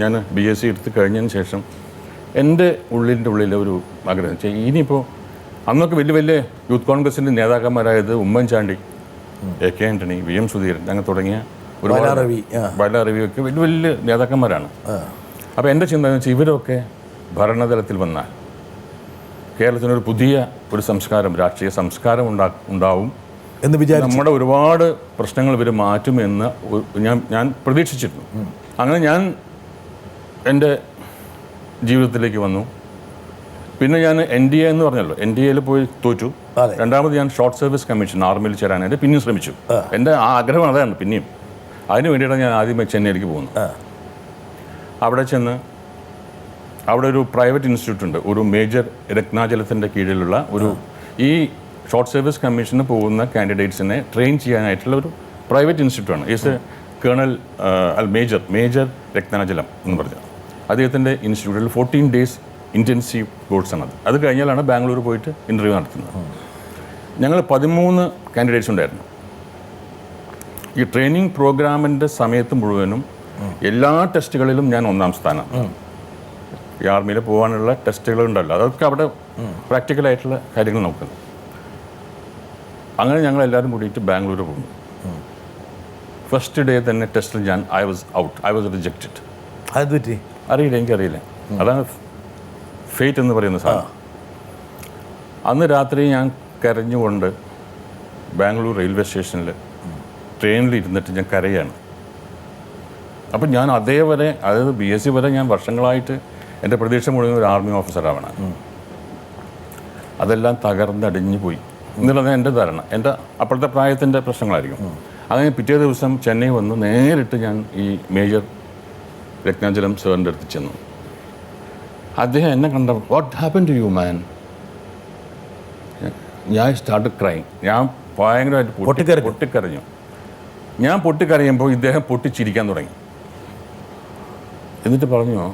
ഞാൻ BSc എടുത്ത് കഴിഞ്ഞതിന് ശേഷം എൻ്റെ ഉള്ളിലെ ഒരു ആഗ്രഹം വെച്ചാൽ ഇനിയിപ്പോൾ അന്നൊക്കെ വലിയ വലിയ യൂത്ത് കോൺഗ്രസിൻ്റെ നേതാക്കന്മാരായത് ഉമ്മൻചാണ്ടി, AK ആൻ്റണി, VM സുധീരൻ അങ്ങനെ തുടങ്ങിയ ബൈലാരവിയൊക്കെ വലിയ വലിയ നേതാക്കന്മാരാണ്. അപ്പോൾ എൻ്റെ ചിന്ത എന്ന് വെച്ചാൽ ഇവരൊക്കെ ഭരണതലത്തിൽ വന്നാൽ കേരളത്തിനൊരു പുതിയ ഒരു സംസ്കാരം, രാഷ്ട്രീയ സംസ്കാരം ഉണ്ടാവും എന്ന് വിചാരിച്ചു. നമ്മുടെ ഒരുപാട് പ്രശ്നങ്ങൾ ഇവർ മാറ്റുമെന്ന് ഞാൻ പ്രതീക്ഷിച്ചിരുന്നു. അങ്ങനെ ഞാൻ എൻ്റെ ജീവിതത്തിലേക്ക് വന്നു. പിന്നെ ഞാൻ NDA എന്ന് പറഞ്ഞല്ലോ, NDAയിൽ പോയി തോറ്റു. രണ്ടാമത് ഞാൻ ഷോർട്ട് സർവീസ് കമ്മീഷൻ ആർമിയിൽ ചേരാനായിട്ട് പിന്നെയും ശ്രമിച്ചു. എൻ്റെ ആഗ്രഹം അതാണ് പിന്നെയും. അതിന് വേണ്ടിയിട്ടാണ് ഞാൻ ആദ്യമേ ചെന്നൈയിലേക്ക് പോകുന്നത്. അവിടെ ചെന്ന് അവിടെ ഒരു പ്രൈവറ്റ് ഇൻസ്റ്റിറ്റ്യൂട്ട് ഉണ്ട്, ഒരു മേജർ രത്നാചലത്തിൻ്റെ കീഴിലുള്ള ഈ ഷോർട്ട് സർവീസ് കമ്മീഷന് പോകുന്ന കാൻഡിഡേറ്റ്സിനെ ട്രെയിൻ ചെയ്യാനായിട്ടുള്ള ഒരു പ്രൈവറ്റ് ഇൻസ്റ്റിറ്റ്യൂട്ടാണ്. ഈസ് കേണൽ മേജർ രത്നാചലം എന്ന് പറഞ്ഞാൽ അദ്ദേഹത്തിൻ്റെ ഇൻസ്റ്റിറ്റ്യൂട്ടിൽ 14 days ഇൻറ്റൻസീവ് കോഴ്സാണ്. അത് കഴിഞ്ഞാലാണ് ബാംഗ്ലൂർ പോയിട്ട് ഇൻ്റർവ്യൂ നടത്തുന്നത്. ഞങ്ങൾ 13 കാൻഡിഡേറ്റ്സ് ഉണ്ടായിരുന്നു. ഈ ട്രെയിനിങ് പ്രോഗ്രാമിൻ്റെ സമയത്ത് മുഴുവനും എല്ലാ ടെസ്റ്റുകളിലും ഞാൻ 1ാം സ്ഥാനം. ഈ ആർമിയിൽ പോകാനുള്ള ടെസ്റ്റുകളുണ്ടല്ലോ, അതൊക്കെ അവിടെ പ്രാക്ടിക്കലായിട്ടുള്ള കാര്യങ്ങൾ നോക്കുന്നു. അങ്ങനെ ഞങ്ങളെല്ലാവരും കൂടിയിട്ട് ബാംഗ്ലൂർ പോകുന്നു. ഫസ്റ്റ് ഡേ തന്നെ ടെസ്റ്റിൽ ഐ വാസ് റിജക്റ്റഡ്. അത് പറ്റി എനിക്കറിയില്ല. അതാണ് ഫേറ്റ് എന്ന് പറയുന്ന സാധനം. അന്ന് രാത്രി ഞാൻ കരഞ്ഞുകൊണ്ട് ബാംഗ്ലൂർ റെയിൽവേ സ്റ്റേഷനിൽ ട്രെയിനിൽ ഇരുന്നിട്ട് ഞാൻ കരയാണ്. അപ്പം ഞാൻ അതായത് BSc വരെ ഞാൻ വർഷങ്ങളായിട്ട് എൻ്റെ പ്രതീക്ഷ മുഴുവൻ ഒരു ആർമി ഓഫീസറാവണം. അതെല്ലാം തകർന്നടിഞ്ഞു പോയി എന്നുള്ളത് എൻ്റെ ധാരണ. എൻ്റെ അപ്പോഴത്തെ പ്രായത്തിൻ്റെ പ്രശ്നങ്ങളായിരിക്കും. അങ്ങനെ പിറ്റേ ദിവസം ചെന്നൈ വന്ന് നേരിട്ട് ഞാൻ ഈ മേജർ രത്നാചലം സാറിൻ്റെ അടുത്ത് ചെന്നു. അദ്ദേഹം എന്നെ കണ്ട, what happen to you man? ഞാൻ സ്റ്റാർട്ട് ക്രൈം. ഞാൻ ഭയങ്കരമായിട്ട് പൊട്ടിക്കരഞ്ഞു. ഞാൻ പൊട്ടിക്കരയുമ്പോൾ ഇദ്ദേഹം പൊട്ടിച്ചിരിക്കാൻ തുടങ്ങി. എന്നിട്ട് പറഞ്ഞു,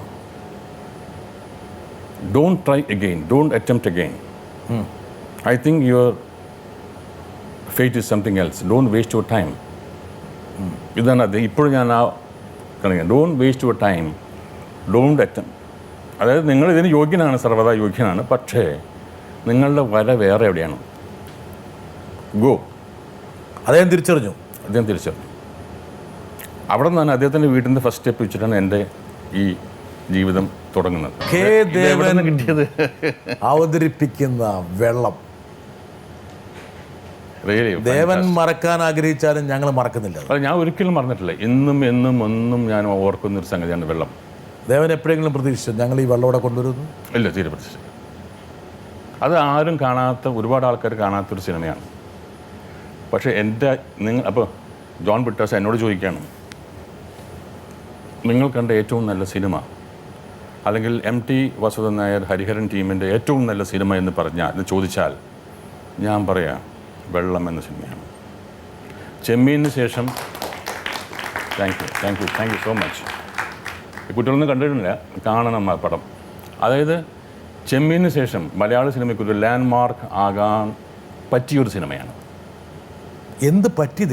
don't try again, don't attempt again. I think your fate is something else, don't waste your time. ഇതാണ് അദ്ദേഹം ഇപ്പോഴും ഞാൻ കളിക്കുക. Don't waste your time, don't attempt. അതായത് നിങ്ങൾ ഇതിന് യോഗ്യനാണ്, സർവ്വതാ യോഗ്യനാണ്, പക്ഷേ നിങ്ങളുടെ വര വേറെ എവിടെയാണ്. ഗോ. അദ്ദേഹം തിരിച്ചറിഞ്ഞു. അവിടെ നിന്നാണ് അദ്ദേഹത്തിൻ്റെ വീട്ടിൻ്റെ ഫസ്റ്റ് സ്റ്റെപ്പ് വെച്ചിട്ടാണ് എൻ്റെ ഈ ജീവിതം തുടങ്ങുന്നത്. ദേവൻ കിട്ടിയത് അവതരിപ്പിക്കുന്ന വെള്ളം ദേവൻ മറക്കാൻ ആഗ്രഹിച്ചാലും ഞങ്ങൾ മറക്കുന്നില്ല. അത് ഞാൻ ഒരിക്കലും മറന്നിട്ടില്ല. എന്നും ഞാൻ ഓർക്കുന്ന ഒരു സംഗതിയാണ് വെള്ളം. ദേവൻ എപ്പോഴെങ്കിലും പ്രതീക്ഷിച്ചു ഞങ്ങൾ ഈ വെള്ളം ഇവിടെ കൊണ്ടുവരുന്നു? ഇല്ല, തീരെ പ്രതീക്ഷിച്ചു. അത് ആരും കാണാത്ത, ഒരുപാട് ആൾക്കാർ കാണാത്തൊരു സിനിമയാണ്. പക്ഷേ അപ്പോൾ ജോൺ ബ്രിട്ടാസ് എന്നോട് ചോദിക്കുകയാണ്, നിങ്ങൾ കണ്ട ഏറ്റവും നല്ല സിനിമ അല്ലെങ്കിൽ MT വസുദേവൻ നായർ ഹരിഹരൻ ടീമിൻ്റെ ഏറ്റവും നല്ല സിനിമ എന്ന് ചോദിച്ചാൽ ഞാൻ പറയാം വെള്ളം എന്ന സിനിമയാണ്. ചെമ്മീനിന് ശേഷം താങ്ക് യു സോ മച്ച്. കുട്ടികളൊന്നും കണ്ടിട്ടില്ല, കാണണം ആ പടം. അതായത് ചെമ്മീനിന് ശേഷം മലയാള സിനിമയ്ക്കൊരു ലാൻഡ് മാർക്ക് ആകാൻ പറ്റിയൊരു സിനിമയാണ്. എന്ത് പറ്റി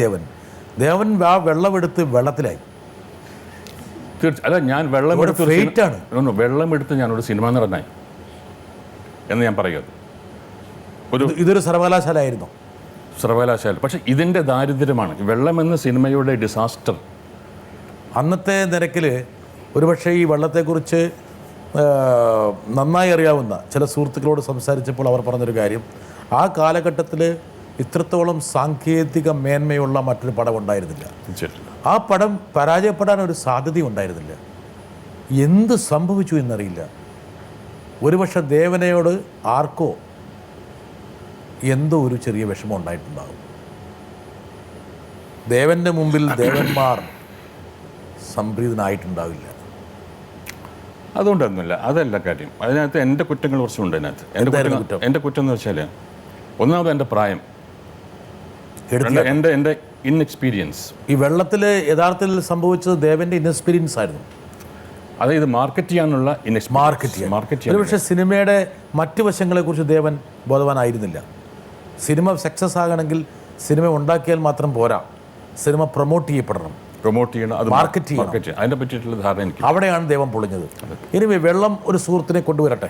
ദേവൻ ആ വെള്ളമെടുത്ത് വെള്ളത്തിലായി. അല്ല, ഞാൻ ഫേറ്റാണ്. വെള്ളമെടുത്ത് ഞാനൊരു സിനിമ നടനായി എന്ന് ഞാൻ പറയുക. ഇതൊരു സർവകലാശാല ആയിരുന്നു. സർവകലാശാല. പക്ഷെ ഇതിൻ്റെ ദാരിദ്ര്യമാണ് വെള്ളം എന്ന സിനിമയുടെ ഡിസാസ്റ്റർ. അന്നത്തെ നിരക്കിൽ ഒരുപക്ഷെ ഈ വെള്ളത്തെക്കുറിച്ച് നന്നായി അറിയാവുന്ന ചില സുഹൃത്തുക്കളോട് സംസാരിച്ചപ്പോൾ അവർ പറഞ്ഞൊരു കാര്യം, ആ കാലഘട്ടത്തിൽ ഇത്രത്തോളം സാങ്കേതിക മേന്മയുള്ള മറ്റൊരു പടം ഉണ്ടായിരുന്നില്ല. ആ പടം പരാജയപ്പെടാൻ ഒരു സാധ്യത ഉണ്ടായിരുന്നില്ല. എന്ത് സംഭവിച്ചു എന്നറിയില്ല. ഒരുപക്ഷെ ദേവനയോട് ആർക്കോ എന്തോ ഒരു ചെറിയ വിഷമം ഉണ്ടായിട്ടുണ്ടാകും. ദേവൻ്റെ മുമ്പിൽ ദേവന്മാർ സംപ്രീതനായിട്ടുണ്ടാവില്ല. അതുകൊണ്ടൊന്നുമില്ല, അതല്ല കാര്യം. അതിനകത്ത് എൻ്റെ കുറ്റങ്ങൾ കുറച്ചുണ്ട്. അതിനകത്ത് എൻ്റെ കുറ്റം എന്ന് വെച്ചാൽ, ഒന്നാമത് എൻ്റെ പ്രായം, എൻ്റെ ഇൻഎക്സ്പീരിയൻസ്. ഈ വെള്ളത്തിൽ യഥാർത്ഥത്തിൽ സംഭവിച്ചത് ദേവൻ്റെ ഇൻഎക്സ്പീരിയൻസ് ആയിരുന്നു. അതായത് മാർക്കറ്റ് ചെയ്യാനുള്ള മാർക്കറ്റ്. പക്ഷേ സിനിമയുടെ മറ്റു വശങ്ങളെക്കുറിച്ച് ദേവൻ ബോധവാനായിരുന്നില്ല. സിനിമ സക്സസ് ആകണമെങ്കിൽ സിനിമ ഉണ്ടാക്കിയാൽ മാത്രം പോരാ, സിനിമ പ്രൊമോട്ട് ചെയ്യണം, അത് മാർക്കറ്റ് ചെയ്യണം. അതിനെ പറ്റിയിട്ടുള്ള ധാരണ എനിക്ക്. അവിടെയാണ് ദേവൻ പൊളിഞ്ഞത്. ഇനി വെള്ളം ഒരു സുഹൃത്തിനെ കൊണ്ടുവരട്ടെ.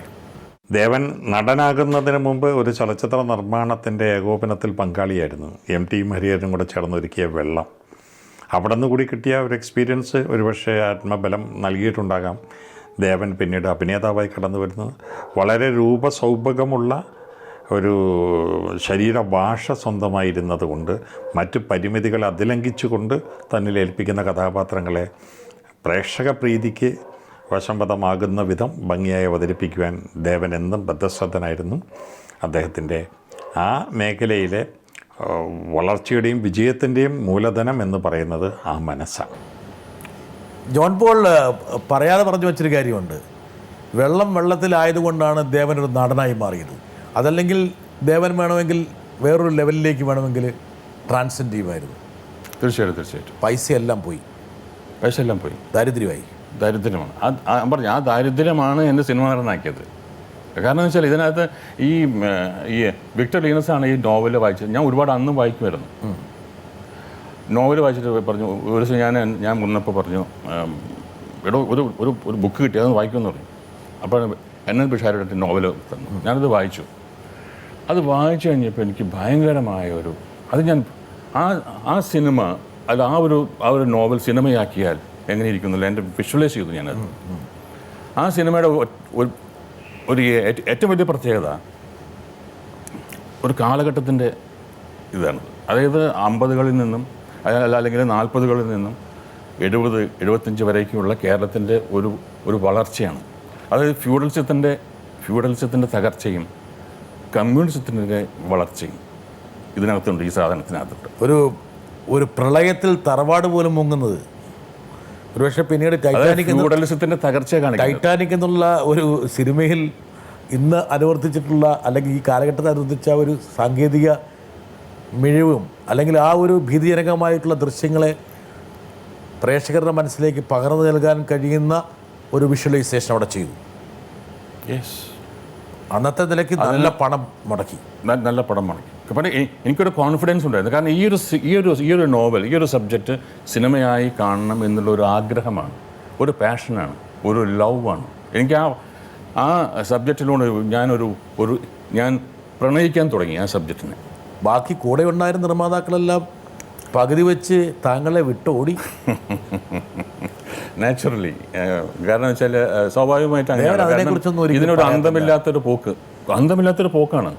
ദേവൻ നടനാകുന്നതിന് മുമ്പ് ഒരു ചലച്ചിത്ര നിർമ്മാണത്തിൻ്റെ ഏകോപനത്തിൽ പങ്കാളിയായിരുന്നു. MT ഹരിഹരനും കൂടെ ചേർന്നൊരുക്കിയ വെള്ളം. അവിടെ നിന്ന് കൂടി കിട്ടിയ ഒരു എക്സ്പീരിയൻസ് ഒരുപക്ഷെ ആത്മബലം നൽകിയിട്ടുണ്ടാകാം. ദേവൻ പിന്നീട് അഭിനേതാവായി കടന്നു വരുന്നത്. വളരെ രൂപസൗഭഗമുള്ള ഒരു ശരീരഭാഷ സ്വന്തമായിരുന്നത് കൊണ്ട് മറ്റ് പരിമിതികൾ അതിലംഘിച്ചുകൊണ്ട് തന്നിൽ ഏൽപ്പിക്കുന്ന കഥാപാത്രങ്ങളെ പ്രേക്ഷക പ്രീതിക്ക് വശംവദമാകുന്ന വിധം ഭംഗിയായി അവതരിപ്പിക്കുവാൻ ദേവൻ എന്നും ബദ്ധശ്രദ്ധനായിരുന്നു. അദ്ദേഹത്തിൻ്റെ ആ മേഖലയിലെ വളർച്ചയുടെയും വിജയത്തിൻ്റെയും മൂലധനം എന്ന് പറയുന്നത് ആ മനസ്സാണ്. ജോൺ പോൾ പറയാതെ പറഞ്ഞു വെച്ചൊരു കാര്യമുണ്ട്, വെള്ളത്തിലായതുകൊണ്ടാണ് ദേവൻ ഒരു നടനായി മാറിയത്. അതല്ലെങ്കിൽ ദേവൻ വേണമെങ്കിൽ വേറൊരു ലെവലിലേക്ക് വേണമെങ്കിൽ ട്രാൻസെൻഡ് ചെയ്യുമായിരുന്നു. തീർച്ചയായിട്ടും. പൈസയെല്ലാം പോയി, ദാരിദ്ര്യമാണ്. ആ ദാരിദ്ര്യമാണ് എൻ്റെ സിനിമ നടനാക്കിയത്. കാരണം എന്ന് വെച്ചാൽ ഇതിനകത്ത് ഈ വിക്ടർ ലീനസാണ് ഈ നോവൽ വായിച്ചത്. ഞാൻ ഒരുപാട് അന്നും വായിക്കുമായിരുന്നു. നോവൽ വായിച്ചിട്ട് പറഞ്ഞു, ഒരു ദിവസം ഞാൻ മുന്നപ്പോൾ പറഞ്ഞു, എടോ ഒരു ബുക്ക് കിട്ടി, അതൊന്ന് വായിക്കുമെന്ന് പറഞ്ഞു. അപ്പോൾ NN പിഷാരയുടെ നോവൽ തന്നു. ഞാനത് വായിച്ചു. അത് വായിച്ചു കഴിഞ്ഞപ്പോൾ എനിക്ക് ഭയങ്കരമായ അത് ഞാൻ ആ സിനിമ അല്ല ആ ഒരു നോവൽ സിനിമയാക്കിയാൽ എങ്ങനെ ഇരിക്കുന്നില്ല എൻ്റെ വിഷ്വലൈസ് ചെയ്തു ഞാനത്. ആ സിനിമയുടെ ഒരു ഏറ്റവും വലിയ പ്രത്യേകത ഒരു കാലഘട്ടത്തിൻ്റെ ഇതാണ്. അതായത് 50കളിൽ നിന്നും അല്ലെങ്കിൽ 40കളിൽ നിന്നും 70-75 വരേക്കുള്ള കേരളത്തിൻ്റെ ഒരു വളർച്ചയാണ്. അതായത് ഫ്യൂഡലിസത്തിൻ്റെ തകർച്ചയും കമ്മ്യൂണിസത്തിൻ്റെ വളർച്ചയും ഇതിനകത്തുണ്ട്, ഈ സാധനത്തിനകത്തുണ്ട്. ഒരു പ്രളയത്തിൽ തറവാട് പോലും മുങ്ങുന്നത് ഒരുപക്ഷെ പിന്നീട് ഫ്യൂഡലിസത്തിൻ്റെ തകർച്ച കാണിക്കും. ടൈറ്റാനിക് എന്നുള്ള ഒരു സിനിമയിൽ ഇന്ന് അനുവർത്തിച്ചിട്ടുള്ള അല്ലെങ്കിൽ ഈ കാലഘട്ടത്തിൽ അനുവർത്തിച്ച ഒരു സാങ്കേതിക മിഴിവും അല്ലെങ്കിൽ ആ ഒരു ഭീതിജനകമായിട്ടുള്ള ദൃശ്യങ്ങളെ പ്രേക്ഷകരുടെ മനസ്സിലേക്ക് പകർന്നു നൽകാൻ കഴിയുന്ന ഒരു വിഷ്വലൈസേഷൻ അവിടെ ചെയ്തു. അന്നത്തെ നിലയ്ക്ക് നല്ല പണം മുടക്കി. പക്ഷേ എനിക്കൊരു കോൺഫിഡൻസ് ഉണ്ടായിരുന്നു. കാരണം ഈ ഒരു നോവൽ, ഈ ഒരു സബ്ജക്റ്റ് സിനിമയായി കാണണം എന്നുള്ളൊരു ആഗ്രഹമാണ്, ഒരു പാഷനാണ്, ഒരു ലവാണ്. എനിക്ക് ആ സബ്ജക്റ്റിലൂടെ ഞാൻ പ്രണയിക്കാൻ തുടങ്ങി ആ സബ്ജക്റ്റിനെ. ബാക്കി കൂടെ ഉണ്ടായിരുന്ന നിർമ്മാതാക്കളെല്ലാം പകുതി വെച്ച് താങ്കളെ വിട്ടോടി. നാച്ചുറലി. കാരണം വെച്ചാൽ സ്വാഭാവികമായിട്ട് ഇതിനൊരു അന്തമില്ലാത്തൊരു പോക്കാണ്.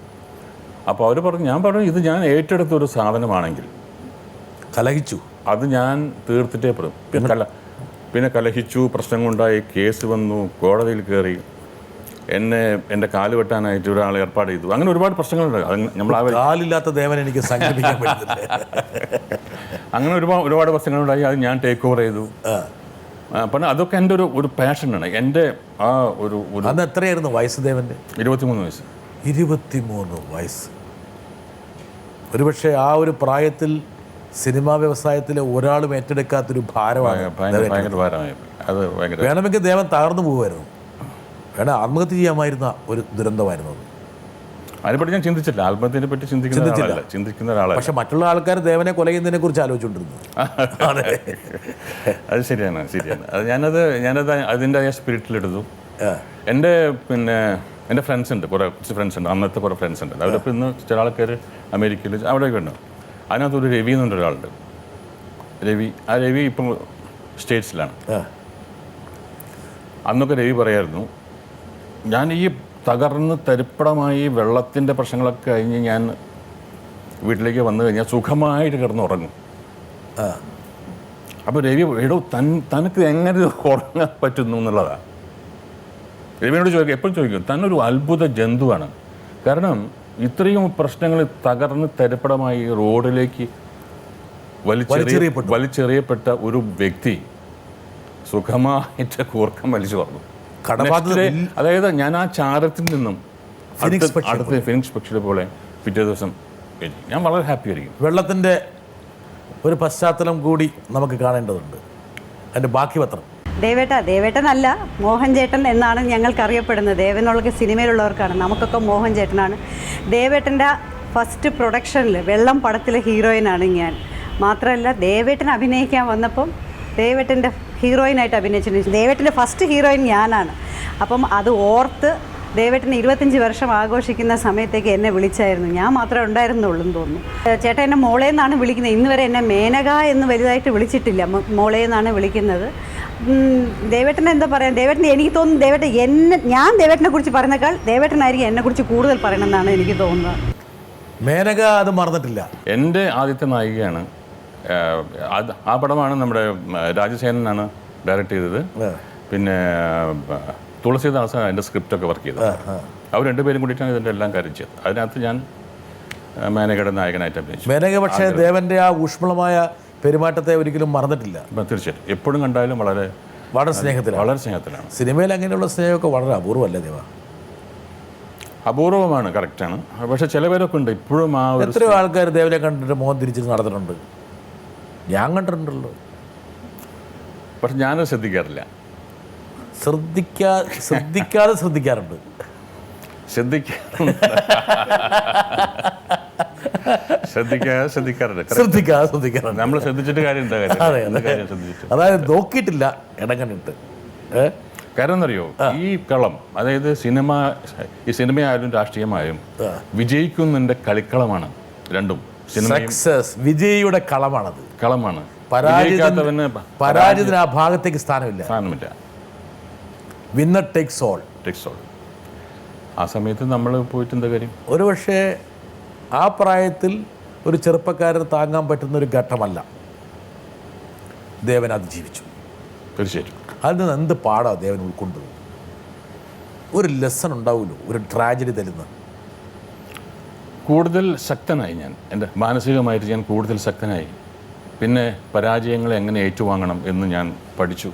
അപ്പോൾ അവർ പറഞ്ഞു, ഞാൻ പറഞ്ഞു ഇത് ഞാൻ ഏറ്റെടുത്തൊരു സാധനമാണെങ്കിൽ കലഹിച്ചു, അത് ഞാൻ തീർത്തിട്ടേ പറയും. പിന്നെ കലഹിച്ചു, പ്രശ്നങ്ങളുണ്ടായി, കേസ് വന്നു, കോടതിയിൽ കയറി, എൻ്റെ കാല് വെട്ടാനായിട്ട് ഒരാൾ ഏർപ്പാട് ചെയ്തു. അങ്ങനെ ഒരുപാട് പ്രശ്നങ്ങളുണ്ട്. നമ്മൾ കാലില്ലാത്ത ദേവൻ എനിക്ക് സങ്കല്പിക്കാൻ പറ്റുന്നില്ല. അങ്ങനെ ഒരുപാട് പ്രശ്നങ്ങളുണ്ടായി. അത് ഞാൻ ടേക്ക് ഓവർ ചെയ്തു. അപ്പം അതൊക്കെ എൻ്റെ ഒരു പാഷനാണ്. എൻ്റെ ആ ഒരു അന്ന് എത്രയായിരുന്നു വയസ്സ് ദേവൻ്റെ? 23 വയസ്സ്. 23 വയസ്സ്. ഒരുപക്ഷെ ആ ഒരു പ്രായത്തിൽ സിനിമാ വ്യവസായത്തിലെ ഒരാളും ഏറ്റെടുക്കാത്തൊരു ഭാരമാണ്. ഭയങ്കര ഭാരമായി. അത് ഭയങ്കര വേണമെങ്കിൽ ദേവൻ തകർന്നു പോകുമായിരുന്നു, വേണം ആത്മഹത്യ ചെയ്യാമായിരുന്ന ഒരു ദുരന്തമായിരുന്നു അത്. അതിനെപ്പറ്റി ഞാൻ ചിന്തിച്ചില്ല, ആത്മഹത്യനെ പറ്റി ചിന്തിക്കുന്ന ഒരാളല്ല. പക്ഷെ മറ്റുള്ള ആൾക്കാർ ദേവനെ കൊല ചെയ്യുന്നതിനെ കുറിച്ച് ആലോചിച്ചുകൊണ്ടിരുന്നു. അത് ശരിയാണ്. അത് ഞാനത് അതിൻ്റെ സ്പിരിറ്റിലെടുത്തു. എൻ്റെ ഫ്രണ്ട്സ് ഉണ്ട്, കുറച്ച് ഫ്രണ്ട്സ് ഉണ്ട്, അന്നത്തെ കുറേ ഫ്രണ്ട്സ് ഉണ്ട്. അവരിപ്പോൾ ഇന്ന് ചില ആൾക്കാർ അമേരിക്കയിൽ അവിടെയൊക്കെ ഉണ്ട്. അതിനകത്തൊരു രവി എന്നൊരു ഒരാളുണ്ട്. ആ രവി ഇപ്പം സ്റ്റേറ്റ്സിലാണ്. അന്നൊക്കെ രവി പറയായിരുന്നു, ഞാൻ ഈ തകർന്ന് തരിപ്പടമായി വെള്ളത്തിൻ്റെ പ്രശ്നങ്ങളൊക്കെ കഴിഞ്ഞ് ഞാൻ വീട്ടിലേക്ക് വന്നു കഴിഞ്ഞാൽ സുഖമായിട്ട് കിടന്നുറങ്ങും. അപ്പോൾ രവി എടോ തനിക്ക് എങ്ങനെ ഉറങ്ങാൻ പറ്റുന്നു എന്നുള്ളതാണ്. രവിനോട് എപ്പോഴും ചോദിക്കും, തന്നൊരു അത്ഭുത ജന്തുവാണ്. കാരണം ഇത്രയും പ്രശ്നങ്ങൾ തകർന്ന് തരിപ്പടമായി റോഡിലേക്ക് വലിച്ചെറിയപ്പെട്ട ഒരു വ്യക്തി സുഖമായിട്ട് കൂർക്കം വലിച്ചു പറഞ്ഞു. അതായത് ഞാൻ ആ ചാരത്തിൽ നിന്നും അടുത്ത ഫിനിക്സ് പക്ഷിയുടെ പോലെ പിറ്റേ ദിവസം ഞാൻ വളരെ ഹാപ്പി ആയിരിക്കും. വെള്ളത്തിൻ്റെ ഒരു പശ്ചാത്തലം കൂടി നമുക്ക് കാണേണ്ടതുണ്ട്. അതിൻ്റെ ബാക്കി പത്രം. ദേവേട്ടനല്ല, മോഹൻ ചേട്ടൻ എന്നാണ് ഞങ്ങൾക്കറിയപ്പെടുന്നത്. ദേവനുള്ള സിനിമയിലുള്ളവർക്കാണ്, നമുക്കൊക്കെ മോഹൻ ചേട്ടനാണ്. ദേവേട്ടൻ്റെ ഫസ്റ്റ് പ്രൊഡക്ഷനിൽ വെള്ളം പടത്തിലെ ഹീറോയിനാണ് ഞാൻ. മാത്രമല്ല ദേവേട്ടൻ അഭിനയിക്കാൻ വന്നപ്പം ദേവേട്ടൻ്റെ ഹീറോയിനായിട്ട് അഭിനയിച്ചിട്ടുണ്ട്. ദേവേട്ടൻ്റെ ഫസ്റ്റ് ഹീറോയിൻ ഞാനാണ്. അപ്പം അത് ഓർത്ത് ദേവേട്ടന് 25 വർഷം ആഘോഷിക്കുന്ന സമയത്തേക്ക് എന്നെ വിളിച്ചായിരുന്നു. ഞാൻ മാത്രമേ ഉണ്ടായിരുന്നുള്ളൂ എന്ന് തോന്നുന്നു. ചേട്ടൻ എന്നെ മോളേ എന്നാണ് വിളിക്കുന്നത്. ഇന്ന് വരെ എന്നെ മേനക എന്ന് വലുതായിട്ട് വിളിച്ചിട്ടില്ല, മോളേ എന്നാണ് വിളിക്കുന്നത്. ദേവേട്ടനെ എന്താ പറയുക, ദേവേട്ടന് എനിക്ക് തോന്നുന്നു ഞാൻ ദേവേട്ടനെ കുറിച്ച് പറയുന്നേക്കാൾ ദേവേട്ടനായിരിക്കും എന്നെക്കുറിച്ച് കൂടുതൽ പറയണമെന്നാണ് എനിക്ക് തോന്നുന്നത്. മേനക അത് മറന്നിട്ടില്ല. എൻ്റെ ആദ്യത്തെ നായികയാണ്. ആ പടമാണ് നമ്മുടെ രാജസേനനാണ് ഡയറക്റ്റ് ചെയ്തത്. പിന്നെ തുളസിദാസ് അതിൻ്റെ സ്ക്രിപ്റ്റൊക്കെ വർക്ക് ചെയ്തത്. അവർ രണ്ടുപേരും കൂടിയിട്ടാണ് ഇതിൻ്റെ എല്ലാം കാര്യം ചെയ്തത്. അതിനകത്ത് ഞാൻ മേനകയുടെ നായകനായിട്ട് അഭിനയിച്ചു. മേനക പക്ഷേ ദേവൻ്റെ ആ ഊഷ്മളമായ പെരുമാറ്റത്തെ ഒരിക്കലും മറന്നിട്ടില്ല. തീർച്ചയായിട്ടും എപ്പോഴും കണ്ടാലും വളരെ സ്നേഹത്തിലാണ്. സിനിമയിൽ അങ്ങനെയുള്ള സ്നേഹമൊക്കെ വളരെ അപൂർവമല്ലേ ദേവ? അപൂർവമാണ്, കറക്റ്റാണ്. പക്ഷെ ചിലവരൊക്കെ ഉണ്ട് ഇപ്പോഴും ആ ഒരു. എത്രയോ ആൾക്കാർ ദേവനെ കണ്ടിട്ട് മോഹൻ തിരിച്ച് നടന്നിട്ടുണ്ട്. ഞാൻ കണ്ടിട്ടുണ്ടല്ലോ. പക്ഷെ ഞാനത് ശ്രദ്ധിക്കാറില്ല. ശ്രദ്ധിക്കാറുണ്ട്. ശ്രദ്ധിക്കാറുണ്ട്. നമ്മൾ ശ്രദ്ധിച്ചിട്ട് കാര്യം എന്താ കാര്യം? അതായത് നോക്കിയിട്ടില്ല, ഇടം കണ്ടിട്ട്. കാരണം എന്നറിയോ, ഈ കളം, അതായത് സിനിമയായാലും രാഷ്ട്രീയമായും വിജയിക്കുന്നതിൻ്റെ കളിക്കളമാണ് രണ്ടും. വിജയിയുടെ കളമാണ്. പരാജിതന് ആ ഭാഗത്തേക്ക് സ്ഥാനമില്ല. Winner takes all. ആ സമയത്ത് നമ്മൾ പോയിട്ട് എന്താ കാര്യം? ഒരുപക്ഷെ ആ പ്രായത്തിൽ ഒരു ചെറുപ്പക്കാരന് താങ്ങാൻ പറ്റുന്ന ഒരു ഘട്ടമല്ല. ദേവൻ അതിജീവിച്ചു. തീർച്ചയായിട്ടും. അതിൽ നിന്ന് എന്ത് പാടാണ് ദേവൻ ഉൾക്കൊണ്ടത്? ഒരു ലെസൺ ഉണ്ടാവുമല്ലോ, ഒരു ട്രാജഡി തരുന്ന. കൂടുതൽ ശക്തനായി എൻ്റെ മാനസികമായിട്ട് ഞാൻ കൂടുതൽ ശക്തനായി. പിന്നെ പരാജയങ്ങളെ എങ്ങനെ ഏറ്റുവാങ്ങണം എന്ന് ഞാൻ പഠിച്ചു.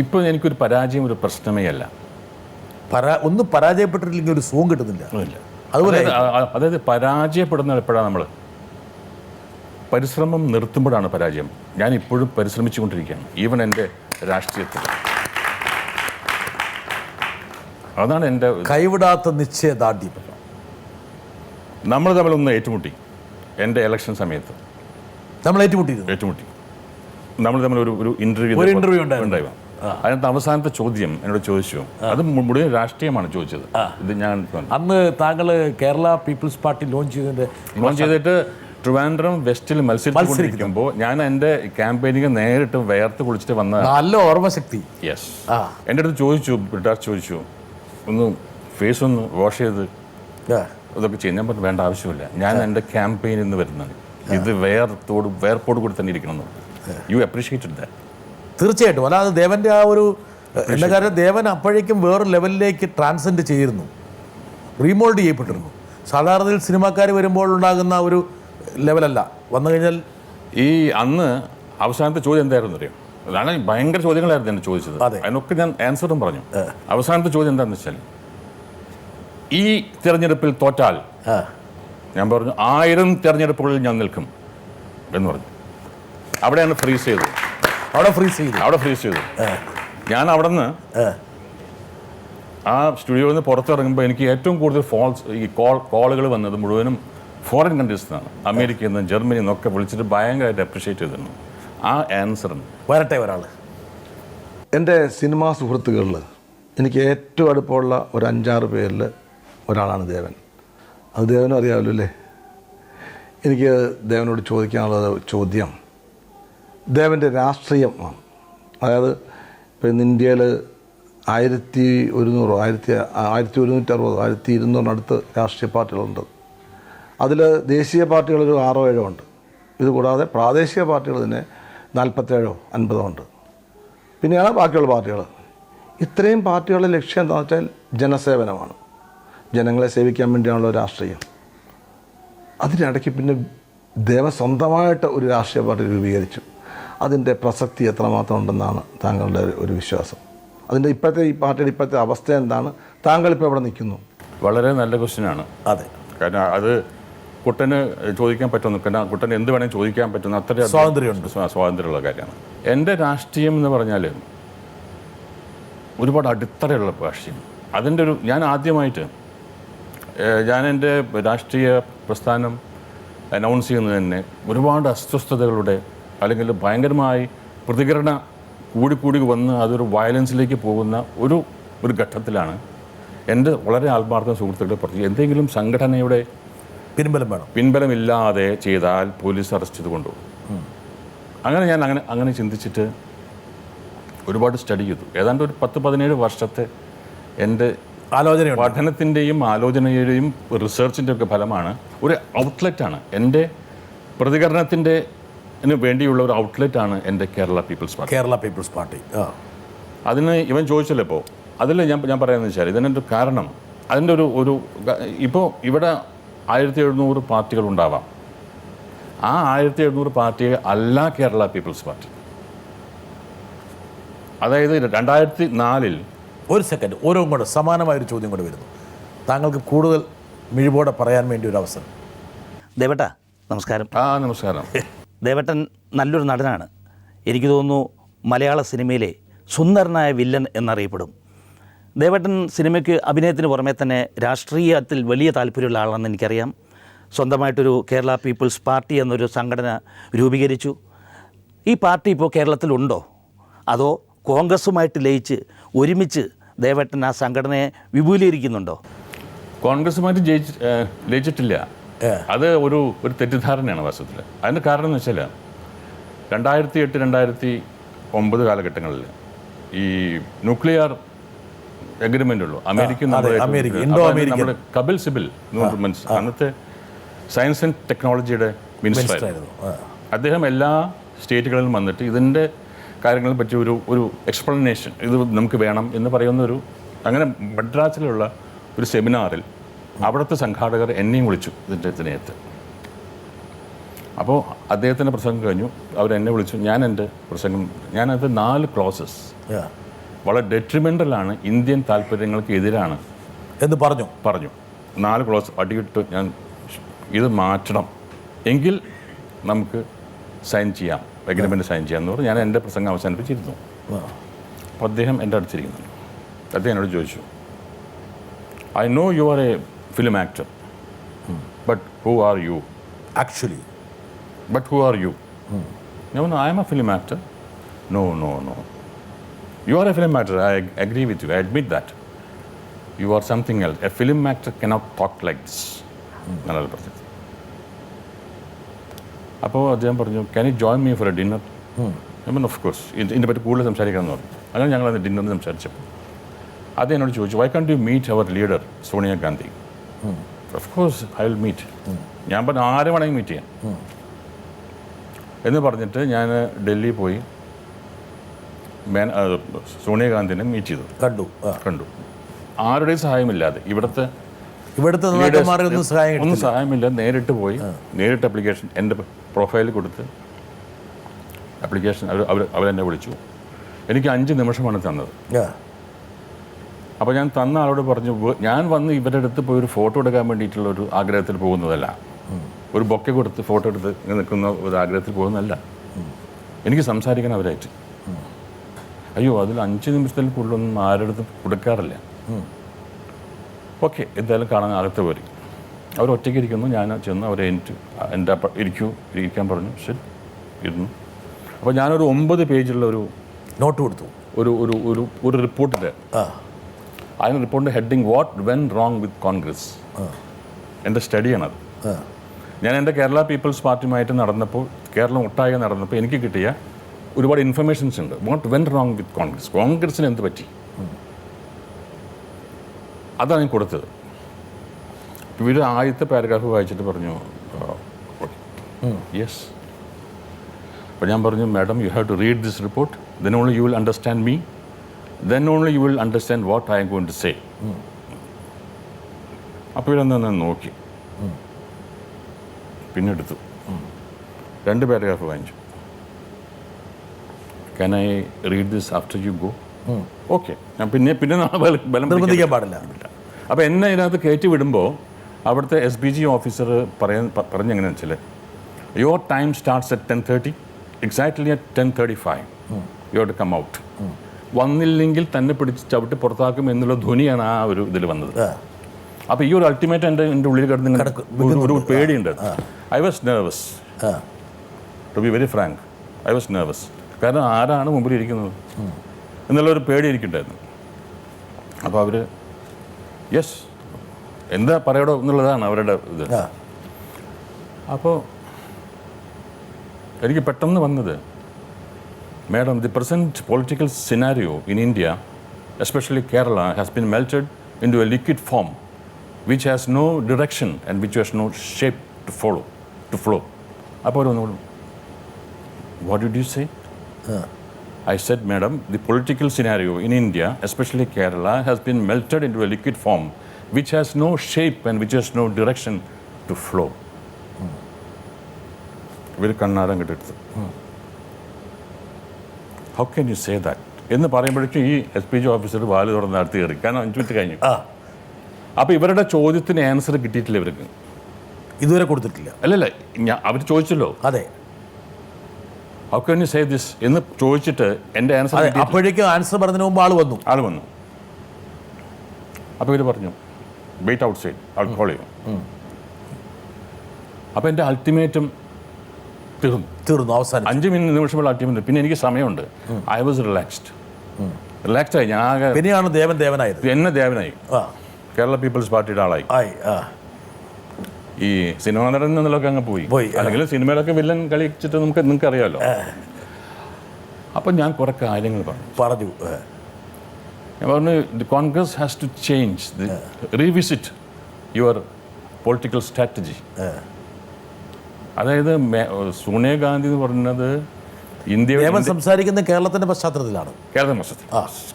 ഇപ്പോൾ എനിക്കൊരു പരാജയം ഒരു പ്രശ്നമേ അല്ല. ഒന്ന് പരാജയപ്പെട്ടിട്ടില്ലെങ്കിൽ ഒരു സുഖം കിട്ടുന്നില്ല. അതുപോലെ അതായത് പരാജയപ്പെടുന്ന എപ്പോഴാണ് നമ്മൾ പരിശ്രമം നിർത്തുമ്പോഴാണ് പരാജയം. ഞാൻ ഇപ്പോഴും പരിശ്രമിച്ചുകൊണ്ടിരിക്കുകയാണ്, ഈവൻ എൻ്റെ രാഷ്ട്രീയത്തിൽ. അതാണ് എൻ്റെ കൈവിടാത്ത നിശ്ചയദാർഢ്യം. നമ്മൾ തമ്മിലൊന്ന് ഏറ്റുമുട്ടി എൻ്റെ ഇലക്ഷൻ സമയത്ത്. നമ്മൾ ഏറ്റുമുട്ടി. നമ്മൾ തമ്മിൽ ഒരു ഇന്റർവ്യൂ ഉണ്ടായിരുന്നു. അതിനകത്ത് അവസാനത്തെ ചോദ്യം എന്നോട് ചോദിച്ചു. അത് മുഴുവൻ രാഷ്ട്രീയമാണ് ചോദിച്ചത്. ഇത് ഞാൻ അന്ന് താങ്കൾ കേരള പീപ്പിൾസ് പാർട്ടി ലോഞ്ച് ചെയ്തിട്ട് ട്രിവാൻഡ്രം വെസ്റ്റിൽ മത്സരിക്കുമ്പോൾ ഞാൻ എൻ്റെ ക്യാമ്പയിനിങ് നേരിട്ട് വേർത്ത് കുളിച്ചിട്ട് വന്ന നല്ല ഓർമ്മശക്തി. യെസ്. എൻ്റെ അടുത്ത് ചോദിച്ചു ഒന്ന് ഫേസ് ഒന്ന് വാഷ് ചെയ്ത് ഇതൊക്കെ ചെയ്യാൻ. ഞാൻ പറഞ്ഞു വേണ്ട, ആവശ്യമില്ല, ഞാൻ എൻ്റെ ക്യാമ്പയിനിൽ നിന്ന് വരുന്നത്. ഇത് വേർപ്പോട് കൂടി തന്നെ ഇരിക്കണം. You appreciated that. തീർച്ചയായിട്ടും. അല്ലാതെ ദേവൻ്റെ ആ ഒരു എന്താ കാര്യം, ദേവൻ അപ്പോഴേക്കും വേറൊരു ലെവലിലേക്ക് ട്രാൻസെൻഡ് ചെയ്തിരുന്നു, റീമോൾഡ് ചെയ്യപ്പെട്ടിരുന്നു. സാധാരണയിൽ സിനിമാക്കാർ വരുമ്പോൾ ഉണ്ടാകുന്ന ഒരു ലെവലല്ല വന്നു കഴിഞ്ഞാൽ. ഈ അന്ന് അവസാനത്തെ ചോദ്യം എന്തായിരുന്നു അറിയാം? അതാണ് ഭയങ്കര ചോദ്യങ്ങളായിരുന്നു എന്നെ ചോദിച്ചത്. അതെ. അതിനൊക്കെ ഞാൻ ആൻസറും പറഞ്ഞു. അവസാനത്തെ ചോദ്യം എന്താണെന്ന് വെച്ചാൽ, ഈ തിരഞ്ഞെടുപ്പിൽ തോറ്റാൽ ഞാൻ പറഞ്ഞു 1000 തിരഞ്ഞെടുപ്പുകളിൽ ഞാൻ നിൽക്കും എന്ന് പറഞ്ഞു. അവിടെയാണ് ഫ്രീസ് ചെയ്തത്. അവിടെ ഫ്രീസ് ചെയ്തു. ഞാൻ അവിടെ നിന്ന് ആ സ്റ്റുഡിയോയിൽ നിന്ന് പുറത്തിറങ്ങുമ്പോൾ എനിക്ക് ഏറ്റവും കൂടുതൽ കോളുകൾ വന്നത് മുഴുവനും ഫോറിൻ കൺട്രീസിൽ നിന്നാണ്. അമേരിക്കയിൽ നിന്ന്, ജർമ്മനിയിൽ നിന്നൊക്കെ വിളിച്ചിട്ട് ഭയങ്കരമായിട്ട് അപ്രിഷ്യേറ്റ് ചെയ്തിരുന്നു ആ ആൻസറിന്. വരട്ടെ ഒരാൾ. എൻ്റെ സിനിമാ സുഹൃത്തുക്കളിൽ എനിക്ക് ഏറ്റവും അടുപ്പമുള്ള ഒരു 5-6 പേരിൽ ഒരാളാണ് ദേവൻ. അത് ദേവനും അറിയാമല്ലോ അല്ലേ? എനിക്ക് ദേവനോട് ചോദിക്കാനുള്ള ചോദ്യം ദേവൻ്റെ രാഷ്ട്രീയമാണ്. അതായത് ഇപ്പോൾ ഇന്ന് ഇന്ത്യയിൽ 1100 1160 1200 രാഷ്ട്രീയ പാർട്ടികളുണ്ട്. അതിൽ ദേശീയ പാർട്ടികളൊരു 6-7 ഉണ്ട്. ഇതുകൂടാതെ പ്രാദേശിക പാർട്ടികൾ തന്നെ 47-50 ഉണ്ട്. പിന്നെയാണ് ബാക്കിയുള്ള പാർട്ടികൾ. ഇത്രയും പാർട്ടികളുടെ ലക്ഷ്യം എന്താണെന്ന് വെച്ചാൽ ജനസേവനമാണ്. ജനങ്ങളെ സേവിക്കാൻ വേണ്ടിയാണല്ലോ രാഷ്ട്രീയം. അതിനിടയ്ക്ക് പിന്നെ ദേവൻ സ്വന്തമായിട്ട് ഒരു രാഷ്ട്രീയ പാർട്ടി രൂപീകരിച്ചു. അതിൻ്റെ പ്രസക്തി എത്രമാത്രം ഉണ്ടെന്നാണ് താങ്കളുടെ ഒരു വിശ്വാസം? അതിൻ്റെ ഈ പാർട്ടിയുടെ ഇപ്പോഴത്തെ അവസ്ഥ എന്താണ്? താങ്കൾ ഇപ്പോൾ എവിടെ നിൽക്കുന്നു? വളരെ നല്ല ക്വസ്റ്റ്യനാണ്. അതെ, കാരണം അത് കുട്ടന് ചോദിക്കാൻ പറ്റുന്നു. കാരണം കുട്ടന് എന്ത് വേണമെങ്കിൽ ചോദിക്കാൻ പറ്റുന്ന അത്ര സ്വാതന്ത്ര്യമുള്ള കാര്യമാണ്. എൻ്റെ രാഷ്ട്രീയം എന്ന് പറഞ്ഞാൽ ഒരുപാട് അടിത്തറയുള്ള രാഷ്ട്രീയം. അതിൻ്റെ ഞാൻ ആദ്യമായിട്ട് ഞാൻ എൻ്റെ രാഷ്ട്രീയ പ്രസ്ഥാനം അനൗൺസ് ചെയ്യുന്നത് തന്നെ ഒരുപാട് അസ്വസ്ഥതകളുടെ അല്ലെങ്കിൽ ഭയങ്കരമായി പ്രതികരണ കൂടിക്കൂടി വന്ന് അതൊരു വയലൻസിലേക്ക് പോകുന്ന ഒരു ഘട്ടത്തിലാണ്. എൻ്റെ വളരെ ആത്മാർത്ഥ സുഹൃത്തുക്കളെ പറഞ്ഞു, എന്തെങ്കിലും സംഘടനയുടെ പിൻബലമില്ലാതെ ചെയ്താൽ പോലീസ് അറസ്റ്റ് ചെയ്ത് കൊണ്ടുപോകും. ഞാൻ അങ്ങനെ ചിന്തിച്ചിട്ട് ഒരുപാട് സ്റ്റഡി ചെയ്തു. ഏതാണ്ട് ഒരു 10-17 വർഷത്തെ എൻ്റെ പഠനത്തിൻ്റെയും ആലോചനയുടെയും റിസർച്ചിൻ്റെ ഒക്കെ ഫലമാണ്. ഒരു ഔട്ട്ലെറ്റാണ് എൻ്റെ പ്രതികരണത്തിൻ്റെ വേണ്ടിയുള്ള ഒരു ഔട്ട്ലെറ്റാണ് എൻ്റെ കേരള പീപ്പിൾസ് പാർട്ടി. അതിന് ഇവൻ ചോദിച്ചല്ലോ ഇപ്പോൾ. അതിൽ ഞാൻ പറയുന്നത് വെച്ചാൽ ഇതിൻ്റെ കാരണം അതിൻ്റെ ഇപ്പോൾ ഇവിടെ 1700 പാർട്ടികൾ ഉണ്ടാവാം. ആ 1700 പാർട്ടികൾ അല്ല കേരള പീപ്പിൾസ് പാർട്ടി. അതായത് 2004 ഒരു സെക്കൻഡ്, ഓരോ കൂടെ സമാനമായൊരു ചോദ്യം കൂടെ വരുന്നു. താങ്കൾക്ക് കൂടുതൽ മിഴിവോടെ പറയാൻ വേണ്ടി ഒരു അവസരം. ദേവട്ട നമസ്കാരം. നമസ്കാരം. ദേവട്ടൻ നല്ലൊരു നടനാണ്. എനിക്ക് തോന്നുന്നു മലയാള സിനിമയിലെ സുന്ദരനായ വില്ലൻ എന്നറിയപ്പെടും. ദേവട്ടൻ സിനിമയ്ക്ക് അഭിനയത്തിന് പുറമെ തന്നെ രാഷ്ട്രീയത്തിൽ വലിയ താല്പര്യമുള്ള ആളാണെന്ന് എനിക്കറിയാം. സ്വന്തമായിട്ടൊരു കേരള പീപ്പിൾസ് പാർട്ടി എന്നൊരു സംഘടന രൂപീകരിച്ചു. ഈ പാർട്ടി ഇപ്പോൾ കേരളത്തിലുണ്ടോ? അതോ കോൺഗ്രസുമായിട്ട് ഒരുമിച്ച് ദേവട്ടൻ ആ സംഘടനയെ വിപുലീകരിക്കുന്നുണ്ടോ? കോൺഗ്രസുമായിട്ട് ലയിച്ചിട്ടില്ല. അത് ഒരു തെറ്റിദ്ധാരണയാണ് വാസ്തവത്തിൽ. അതിൻ്റെ കാരണം എന്ന് വെച്ചാൽ 2008-2009 കാലഘട്ടങ്ങളിൽ ഈ ന്യൂക്ലിയർ എഗ്രിമെൻ്റ് ഉള്ളൂ അമേരിക്കൻ നമ്മുടെ കപിൽ സിബൽ അന്നത്തെ സയൻസ് ആൻഡ് ടെക്നോളജിയുടെ മിനിസ്റ്റർ ആയിരുന്നു. അദ്ദേഹം എല്ലാ സ്റ്റേറ്റുകളിലും വന്നിട്ട് ഇതിൻ്റെ കാര്യങ്ങളെ പറ്റി ഒരു എക്സ്പ്ലനേഷൻ ഇത് നമുക്ക് വേണം എന്ന് പറയുന്ന അങ്ങനെ മദ്രാസിലുള്ള ഒരു സെമിനാറിൽ അവിടുത്തെ സംഘാടകർ എന്നെയും വിളിച്ചു ഇതിനകത്ത്. അപ്പോൾ അദ്ദേഹത്തിൻ്റെ പ്രസംഗം കഴിഞ്ഞു, അവരെന്നെ വിളിച്ചു. എൻ്റെ പ്രസംഗം ഞാനത് 4 ക്ലോസസ് വളരെ ഡെട്രിമെൻ്റലാണ്, ഇന്ത്യൻ താല്പര്യങ്ങൾക്ക് എതിരാണ് എന്ന് പറഞ്ഞു 4 ക്ലോസ് അടിയിട്ട് ഞാൻ ഇത് മാറ്റണം എങ്കിൽ നമുക്ക് സൈൻ ചെയ്യാം, എഗ്രിമെൻ്റ് സൈൻ ചെയ്യാമെന്ന് പറഞ്ഞ് ഞാൻ എൻ്റെ പ്രസംഗം അവസാനിപ്പിച്ചിരുന്നു. അപ്പോൾ അദ്ദേഹം എൻ്റെ അടുത്തിരിക്കുന്നുണ്ട്. അദ്ദേഹം എന്നോട് ചോദിച്ചു, I know you are A film actor, but who are you actually? Who are you? No, I am a film actor. No. You are a film actor. I agree with you. I admit that. You are something else. A film actor cannot talk like this. നല്ലത് പറഞ്ഞു. അപ്പോൾ അദ്ദേഹം പറഞ്ഞു, can you join me for a dinner? I mean, of course. ഇതിനെ പറ്റി കൂടുതൽ സംസാരിക്കാമെന്ന് പറഞ്ഞു. അങ്ങനെ ഞങ്ങൾ അത് ഡിന്നറിന് സംസാരിച്ചപ്പോൾ അത് എന്നോട് ചോദിച്ചു, why can't you meet our leader, Sonia Gandhi? Of course, I will meet. ഞാൻ പറഞ്ഞു, ആരെ വേണമെങ്കിൽ മീറ്റ് ചെയ്യാം എന്ന് പറഞ്ഞിട്ട് ഞാൻ ഡൽഹി പോയി സോണിയാഗാന്ധിനെ മീറ്റ് ചെയ്തു. കണ്ടു. ആരുടെയും സഹായമില്ലാതെ, ഇവിടുത്തെ ഒന്നും സഹായമില്ല. നേരിട്ട് പോയി, നേരിട്ട് അപ്ലിക്കേഷൻ എൻ്റെ പ്രൊഫൈൽ കൊടുത്ത് ആപ്ലിക്കേഷൻ അവരെന്നെ വിളിച്ചു. എനിക്ക് 5 നിമിഷമാണ് തന്നത്. അപ്പോൾ ഞാൻ തന്ന ആളോട് പറഞ്ഞു, ഞാൻ വന്ന് ഇവരുടെ അടുത്ത് പോയി ഒരു ഫോട്ടോ എടുക്കാൻ വേണ്ടിയിട്ടുള്ള ഒരു ആഗ്രഹത്തിൽ പോകുന്നതല്ല, ഒരു ബൊക്കെ കൊടുത്ത് ഫോട്ടോ എടുത്ത് നിൽക്കുന്ന ഒരു ആഗ്രഹത്തിൽ പോകുന്നതല്ല, എനിക്ക് സംസാരിക്കാൻ അവരായിട്ട്. അയ്യോ, അതിൽ 5 നിമിഷത്തിൽ കൂടുതലൊന്നും ആരുടെ അടുത്ത് കൊടുക്കാറില്ല. ഓക്കെ, എന്തായാലും കാണാൻ അകത്ത് പോരി. അവർ ഒറ്റയ്ക്ക് ഇരിക്കുന്നു. ഞാൻ ചെന്ന് അവരെ എൻ്റെ ഇരിക്കാൻ പറഞ്ഞു. ശരി, ഇരുന്നു. അപ്പോൾ ഞാനൊരു 9 പേജുള്ള ഒരു നോട്ട് കൊടുത്തു, ഒരു റിപ്പോർട്ടിൻ്റെ. അതിന് റിപ്പോർട്ടിൻ്റെ heading what went wrong with Congress. എൻ്റെ സ്റ്റഡിയാണത്. ഞാൻ എൻ്റെ കേരള പീപ്പിൾസ് പാർട്ടിയുമായിട്ട് നടന്നപ്പോൾ, കേരളം ഒട്ടാകെ നടന്നപ്പോൾ എനിക്ക് കിട്ടിയ ഒരുപാട് ഇൻഫർമേഷൻസ് ഉണ്ട്. What went wrong with Congress, കോൺഗ്രസിന് എന്ത് പറ്റി, അതാണ് ഞാൻ കൊടുത്തത്. ഇവർ ആദ്യത്തെ പാരഗ്രാഫ് വായിച്ചിട്ട് പറഞ്ഞു യെസ്. അപ്പോൾ ഞാൻ പറഞ്ഞു, madam, you have to read this report, then only you will understand me, then only you will understand what I am going to say. അപ്പോൾ ഇവരൊന്ന് നോക്കി, പിന്നെ എടുത്തു 2 പാരഗ്രാഫ് വാങ്ങിച്ചു. Can I read this after you go? Okay. ഞാൻ പിന്നെ നാളെ ബലം നിർബന്ധിക്കാൻ പാടില്ല. അപ്പോൾ എന്നെ ഇതിനകത്ത് കയറ്റി വിടുമ്പോൾ അവിടുത്തെ SPG ഓഫീസർ പറഞ്ഞെങ്ങനെയാണെന്ന് വെച്ചാൽ, your time starts at 10:30, exactly at 10:35 you have to come out. വന്നില്ലെങ്കിൽ തന്നെ പിടിച്ച് ചവിട്ടി പുറത്താക്കും എന്നുള്ള ധ്വനിയാണ് ആ ഒരു ഇതിൽ വന്നത്. അപ്പോൾ ഈ ഒരു അൾട്ടിമേറ്റ് എൻ്റെ ഉള്ളിൽ കിടന്ന് ഒരു പേടിയുണ്ട്. I was nervous, to be very frank. I was nervous. കാരണം ആരാണ് മുമ്പിൽ ഇരിക്കുന്നത് എന്നുള്ളൊരു പേടി എനിക്കുണ്ടായിരുന്നു. അപ്പോൾ അവർ യെസ് എന്താ പറയടോ എന്നുള്ളതാണ് അവരുടെ ഇത്. അപ്പോൾ എനിക്ക് പെട്ടെന്ന് വന്നത്, Madam, the present political scenario in India, especially Kerala, has been melted into a liquid form which has no direction and which has no shape to flow. What did you say? I said, Madam, the political scenario in India, especially Kerala, has been melted into a liquid form which has no shape and which has no direction to flow. ഇവർ കണ്ണാടം കിട്ടെടുത്തു. How can you say that എന്ന് പറയുമ്പോഴേക്കും ഈ SPG officer വാല് തുറന്ന് അടുത്ത് കയറി. കാരണം 5 മിനിറ്റ് കഴിഞ്ഞു. അപ്പോൾ ഇവരുടെ ചോദ്യത്തിന് ആൻസർ കിട്ടിയിട്ടില്ല ഇവർക്ക്, ഇതുവരെ കൊടുത്തിട്ടില്ല. അല്ലല്ല, അവർ ചോദിച്ചല്ലോ, അതെ, how can you say this എന്ന് ചോദിച്ചിട്ട് എൻ്റെ ആൻസർ. അപ്പോഴേക്കും ആൻസർ പറഞ്ഞതിന് മുമ്പ് ആൾ വന്നു. അപ്പോൾ ഇവർ പറഞ്ഞു, wait outside, I call you. അപ്പോൾ എൻ്റെ അൾട്ടിമേറ്റം തീർന്നു. അവസാനം 5 നിമിഷമുള്ള അൾട്ടിമേറ്റം. പിന്നെ എനിക്ക് സമയമുണ്ട്. ഐ വാസ് റിലാക്സ്ഡ് ആയി. ഞാൻ പിന്നെയാണ് ദേവനായത്. എന്നെ ദേവനായി, കേരള പീപ്പിൾസ് പാർട്ടിയുടെ ആളായി. ഈ സിനിമാ നടൻ എന്നുള്ളതൊക്കെ അങ്ങ് പോയി. അല്ലെങ്കിൽ സിനിമയിലൊക്കെ വില്ലൻ കളിച്ചിട്ട് നിങ്ങൾക്ക് അറിയാമല്ലോ. അപ്പം ഞാൻ കുറേ കാര്യങ്ങൾ പറഞ്ഞു. ഞാൻ പറഞ്ഞു, the Congress has to change, revisit your political strategy. അതായത് സോണിയാഗാന്ധി എന്ന് പറയുന്നത് ഇന്ത്യ സംസാരിക്കുന്ന കേരളത്തിന്റെ പശ്ചാത്തലത്തിലാണ്.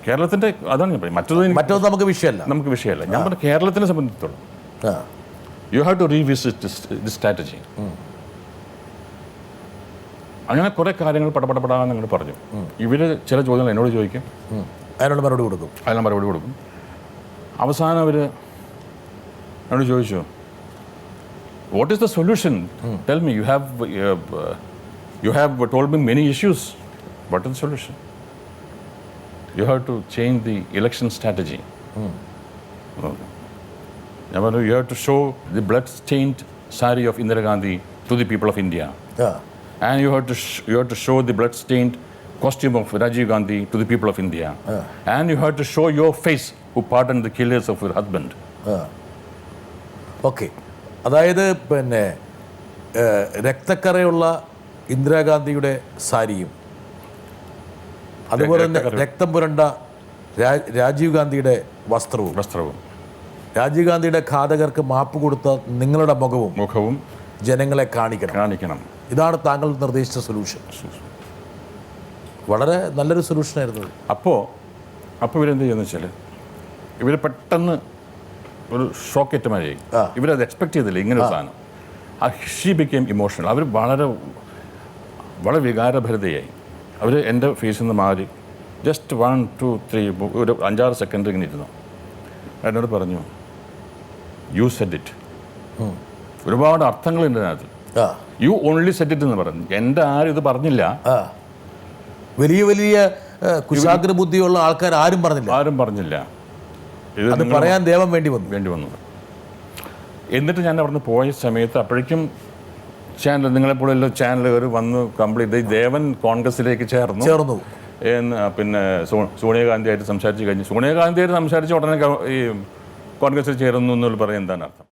കേരളത്തിന്റെ അതാണ് ഞാൻ പറയുന്നത്. മറ്റൊന്നും നമുക്ക് വിഷയമല്ല. ഞാൻ പറഞ്ഞ കേരളത്തിനെ സംബന്ധിച്ചിടത്തോളം you have to revisit the strategy. അങ്ങനെ കുറേ കാര്യങ്ങൾ പടപടപെടാൻ നിങ്ങൾ പറഞ്ഞു. ഇവർ ചില ചോദ്യങ്ങൾ എന്നോട് ചോദിക്കും, അതിനുള്ള മറുപടി കൊടുക്കും. അവസാനം അവർ എന്നോട് ചോദിച്ചു, what is the solution? Tell me, you have told me many issues. What is the solution? You have to change the election strategy. You have to show the blood-stained sari of Indira Gandhi to the people of India. And you have to show the blood-stained costume of Rajiv Gandhi to the people of India. And you have to show your face who pardoned the killers of your husband. Okay. അതായത് പിന്നെ രക്തക്കറയുള്ള ഇന്ദിരാഗാന്ധിയുടെ സാരിയും അതുപോലെ തന്നെ രക്തം പുരണ്ട രാജീവ് ഗാന്ധിയുടെ വസ്ത്രവും രാജീവ് ഗാന്ധിയുടെ ഘാതകർക്ക് മാപ്പ് കൊടുത്ത നിങ്ങളുടെ മുഖവും ജനങ്ങളെ കാണിക്കണം. ഇതാണ് താങ്കൾ നിർദ്ദേശിച്ച സൊല്യൂഷൻ. വളരെ നല്ലൊരു സൊല്യൂഷനായിരുന്നു. അപ്പോൾ ഇവരെന്ത് ചെയ്യുന്നത് വെച്ചാൽ ഇവർ പെട്ടെന്ന് ഒരു ഷോക്കേറ്റമാരി. ഇവരത് എക്സ്പെക്ട് ചെയ്തില്ല ഇങ്ങനെ ഒരു സാധനം. She became emotional. അവർ വളരെ വളരെ വികാരഭരിതയായി. അവർ എൻ്റെ ഫേസിൽ നിന്ന് മാറി ജസ്റ്റ് 1, 2, 3 ഒരു 5-6 സെക്കൻഡ് ഇങ്ങനെ ഇരുന്നു. എന്നോട് പറഞ്ഞു, യു സെഡ് ഇറ്റ്. ഒരുപാട് അർത്ഥങ്ങളുണ്ട് അതിനകത്ത്. യു ഓൺലി സെഡ് ഇറ്റ് എന്ന് പറഞ്ഞു. എൻ്റെ ആരും ഇത് പറഞ്ഞില്ല. വലിയ വലിയ കുശാഗ്ര ബുദ്ധിയുള്ള ആൾക്കാർ ആരും പറഞ്ഞില്ല. ഇത് അത് പറയാൻ ദേവൻ വേണ്ടി വന്നു. എന്നിട്ട് ഞാൻ അവിടുന്ന് പോയ സമയത്ത് അപ്പോഴേക്കും ചാനൽ, നിങ്ങളെപ്പോലെയുള്ള ചാനലുകാർ വന്ന് കംപ്ലീറ്റ് ദേവൻ കോൺഗ്രസിലേക്ക് ചേർന്നു. പിന്നെ സോണിയാഗാന്ധിയായിട്ട് സംസാരിച്ച് കഴിഞ്ഞു. സോണിയാഗാന്ധിയായിട്ട് സംസാരിച്ച ഉടനെ ഈ കോൺഗ്രസിൽ ചേരുന്നു എന്നുള്ള പറയാൻ എന്താണ് അർത്ഥം?